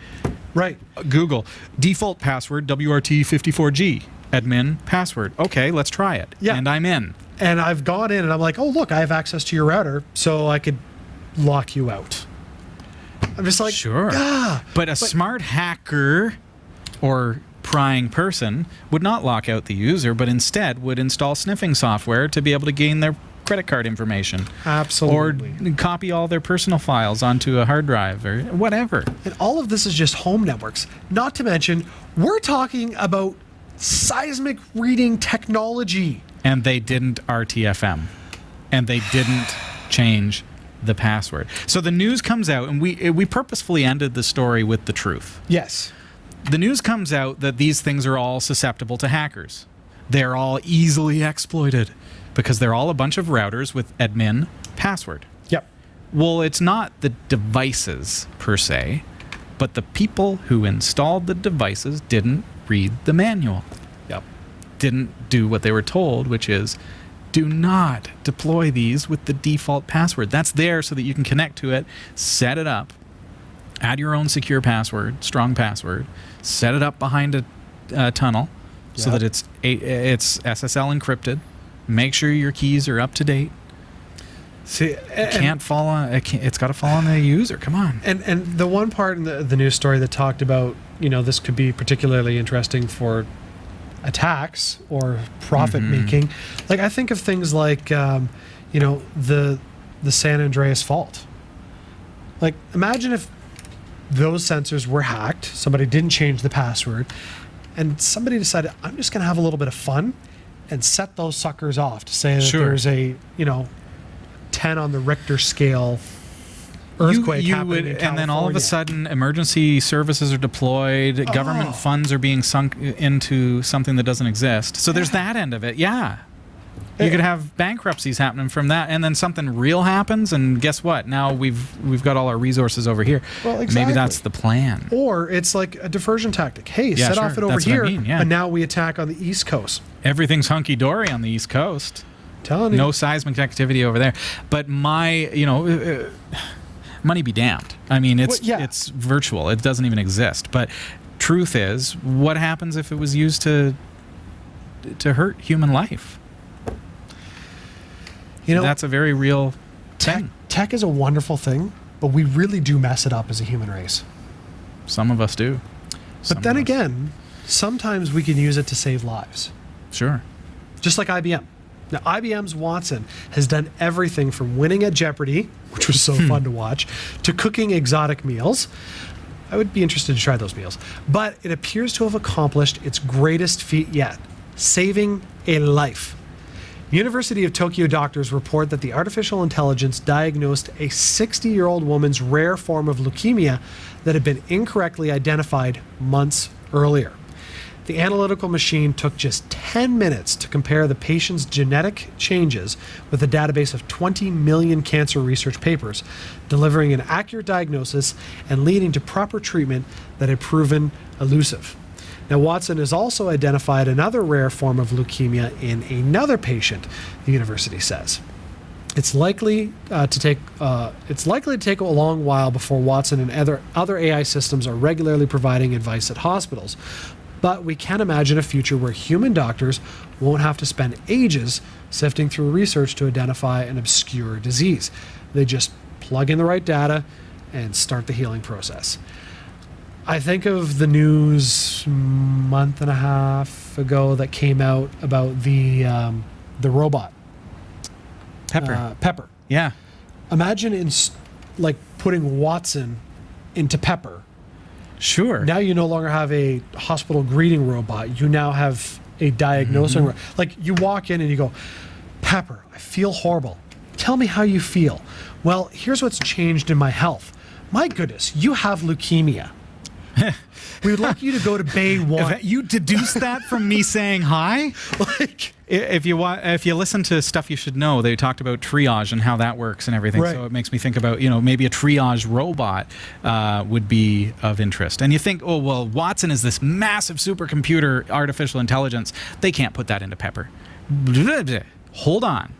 Right. Google default password WRT54G. Admin password. Okay, let's try it. Yeah. And I'm in. And I've gone in and I'm like, oh, look, I have access to your router, so I could lock you out. I'm just like, sure. But a smart hacker or prying person would not lock out the user, but instead would install sniffing software to be able to gain their credit card information. Absolutely. Or copy all their personal files onto a hard drive or whatever. And all of this is just home networks. Not to mention, we're talking about seismic reading technology. And they didn't RTFM. And they didn't change the password. So the news comes out, and we purposefully ended the story with the truth. Yes. The news comes out that these things are all susceptible to hackers. They're all easily exploited because they're all a bunch of routers with admin password. Yep. Well, it's not the devices per se, but the people who installed the devices didn't read the manual. Yep. Didn't do what they were told, which is do not deploy these with the default password. That's there so that you can connect to it, set it up, add your own secure password, strong password, set it up behind a tunnel so that it's SSL encrypted, Make sure your keys are up to date. See, It's got to fall on the user. Come on. And the one part in the news story that talked about, this could be particularly interesting for attacks or profit making. Like, I think of things like, the San Andreas fault. Like, imagine if those sensors were hacked, somebody didn't change the password, and somebody decided, I'm just going to have a little bit of fun and set those suckers off to say that there's a, 10 on the Richter scale earthquake happening in California. And then all of a sudden, emergency services are deployed, government funds are being sunk into something that doesn't exist. So there's that end of it. Yeah. You could have bankruptcies happening from that, and then something real happens, and guess what? Now we've got all our resources over here. Well, exactly. Maybe that's the plan. Or it's like a diversion tactic. Hey, set off it over that's here, what I mean, yeah. but now we attack on the East Coast. Everything's hunky-dory on the East Coast. Telling you. No seismic activity over there. But money be damned. I mean, it's virtual. It doesn't even exist. But truth is, what happens if it was used to hurt human life? That's a very real thing. Tech is a wonderful thing, but we really do mess it up as a human race. Some of us do. But then again, sometimes we can use it to save lives. Sure. Just like IBM. Now, IBM's Watson has done everything from winning at Jeopardy, which was so fun to watch, to cooking exotic meals. I would be interested to try those meals. But it appears to have accomplished its greatest feat yet, saving a life. University of Tokyo doctors report that the artificial intelligence diagnosed a 60-year-old woman's rare form of leukemia that had been incorrectly identified months earlier. The analytical machine took just 10 minutes to compare the patient's genetic changes with a database of 20 million cancer research papers, delivering an accurate diagnosis and leading to proper treatment that had proven elusive. Now, Watson has also identified another rare form of leukemia in another patient, the university says. It's likely to take a long while before Watson and other AI systems are regularly providing advice at hospitals. But we can imagine a future where human doctors won't have to spend ages sifting through research to identify an obscure disease. They just plug in the right data and start the healing process. I think of the news month and a half ago that came out about the robot. Pepper. Yeah. Imagine putting Watson into Pepper. Sure. Now you no longer have a hospital greeting robot. You now have a diagnosing robot. Like, you walk in and you go, Pepper, I feel horrible. Tell me how you feel. Well, here's what's changed in my health. My goodness, you have leukemia. We would like you to go to Bay 1. You deduced that from me saying hi? If you listen to Stuff You Should Know, they talked about triage and how that works and everything. Right. So it makes me think about, maybe a triage robot would be of interest. And you think, oh, well, Watson is this massive supercomputer artificial intelligence. They can't put that into Pepper. Hold on.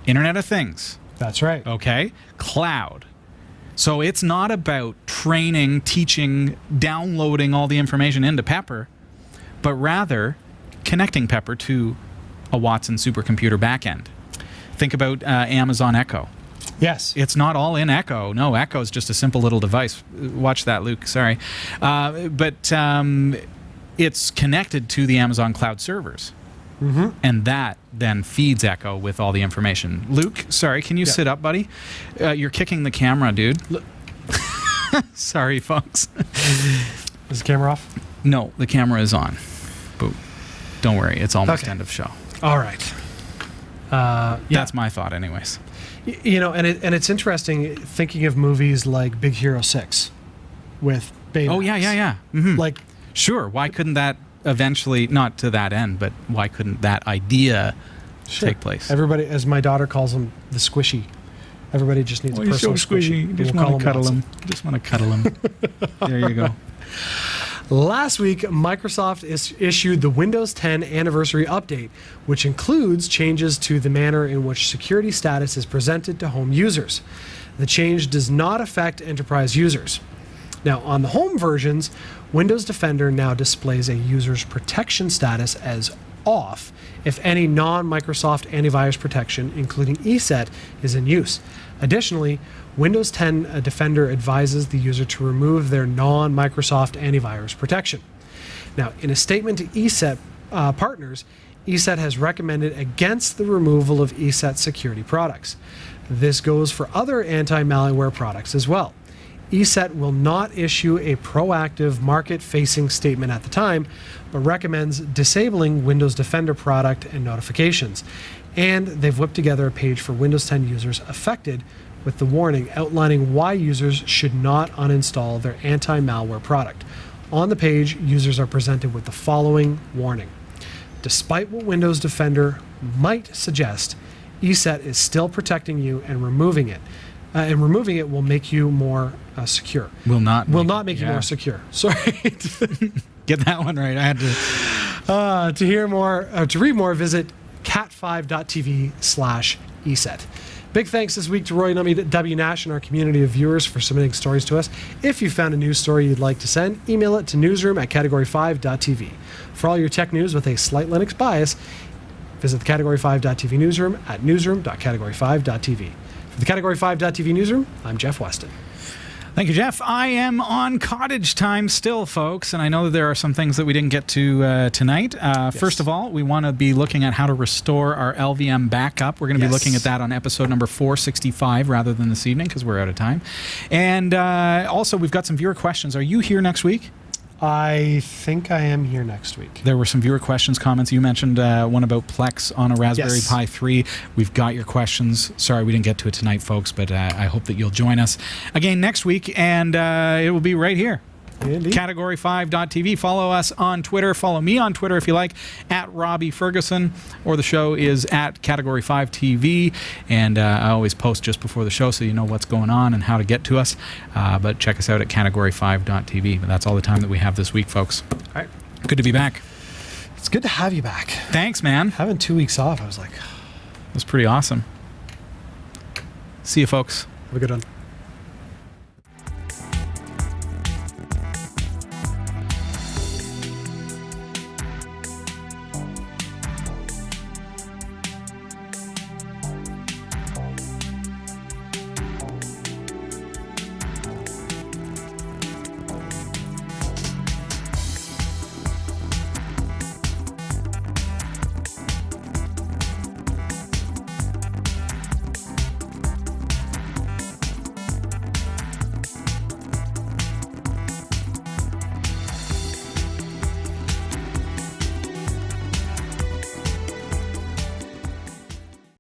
Internet of Things. That's right. Okay? Cloud. So it's not about training, teaching, downloading all the information into Pepper, but rather connecting Pepper to a Watson supercomputer backend. Think about Amazon Echo. Yes. It's not all in Echo. No, Echo is just a simple little device. Watch that, Luke. Sorry. But it's connected to the Amazon cloud servers. Mm-hmm. And that then feeds Echo with all the information. Luke, sorry, can you sit up, buddy? You're kicking the camera, dude. Sorry, folks. Is the camera off? No, the camera is on. But don't worry, it's almost end of show. All right. That's my thought, anyways. And it's interesting thinking of movies like Big Hero 6 with Baymax. Oh, yeah. Mm-hmm. Sure, why couldn't that eventually, not to that end, but why couldn't that idea take place? Everybody, as my daughter calls him, the squishy. Everybody just needs a personal squishy. Just want to cuddle him. Just want to cuddle him. There you go. Last week, Microsoft issued the Windows 10 anniversary update, which includes changes to the manner in which security status is presented to home users. The change does not affect enterprise users. Now, on the home versions, Windows Defender now displays a user's protection status as off if any non-Microsoft antivirus protection, including ESET, is in use. Additionally, Windows 10 Defender advises the user to remove their non-Microsoft antivirus protection. Now, in a statement to ESET partners, ESET has recommended against the removal of ESET security products. This goes for other anti-malware products as well. ESET will not issue a proactive market-facing statement at the time, but recommends disabling Windows Defender product and notifications. And they've whipped together a page for Windows 10 users affected with the warning outlining why users should not uninstall their anti-malware product. On the page, users are presented with the following warning. Despite what Windows Defender might suggest, ESET is still protecting you, and removing it will make you more secure. Will not make you more secure. Sorry. Get that one right. I had to. To read more, visit cat5.tv/ESET. Big thanks this week to Roy W. Nash and our community of viewers for submitting stories to us. If you found a news story you'd like to send, email it to newsroom@category5.tv. For all your tech news with a slight Linux bias, visit the category5.tv newsroom at newsroom.category5.tv. For the Category5.tv newsroom, I'm Jeff Weston. Thank you, Jeff. I am on cottage time still, folks, and I know that there are some things that we didn't get to tonight. Yes. First of all, we want to be looking at how to restore our LVM backup. We're going to be looking at that on episode number 465 rather than this evening because we're out of time. And also, we've got some viewer questions. Are you here next week? I think I am here next week. There were some viewer questions, comments. You mentioned one about Plex on a Raspberry Yes. Pi 3. We've got your questions. Sorry we didn't get to it tonight, folks, but I hope that you'll join us again next week, and it will be right here. Indeed. Category5.tv. Follow us on Twitter. Follow me on Twitter if you like, at Robby Ferguson, or the show is at Category5TV. And I always post just before the show so you know what's going on and how to get to us. But check us out at Category5.tv. But that's all the time that we have this week, folks. All right. Good to be back. It's good to have you back. Thanks, man. Having 2 weeks off, I was like... It was pretty awesome. See you, folks. Have a good one.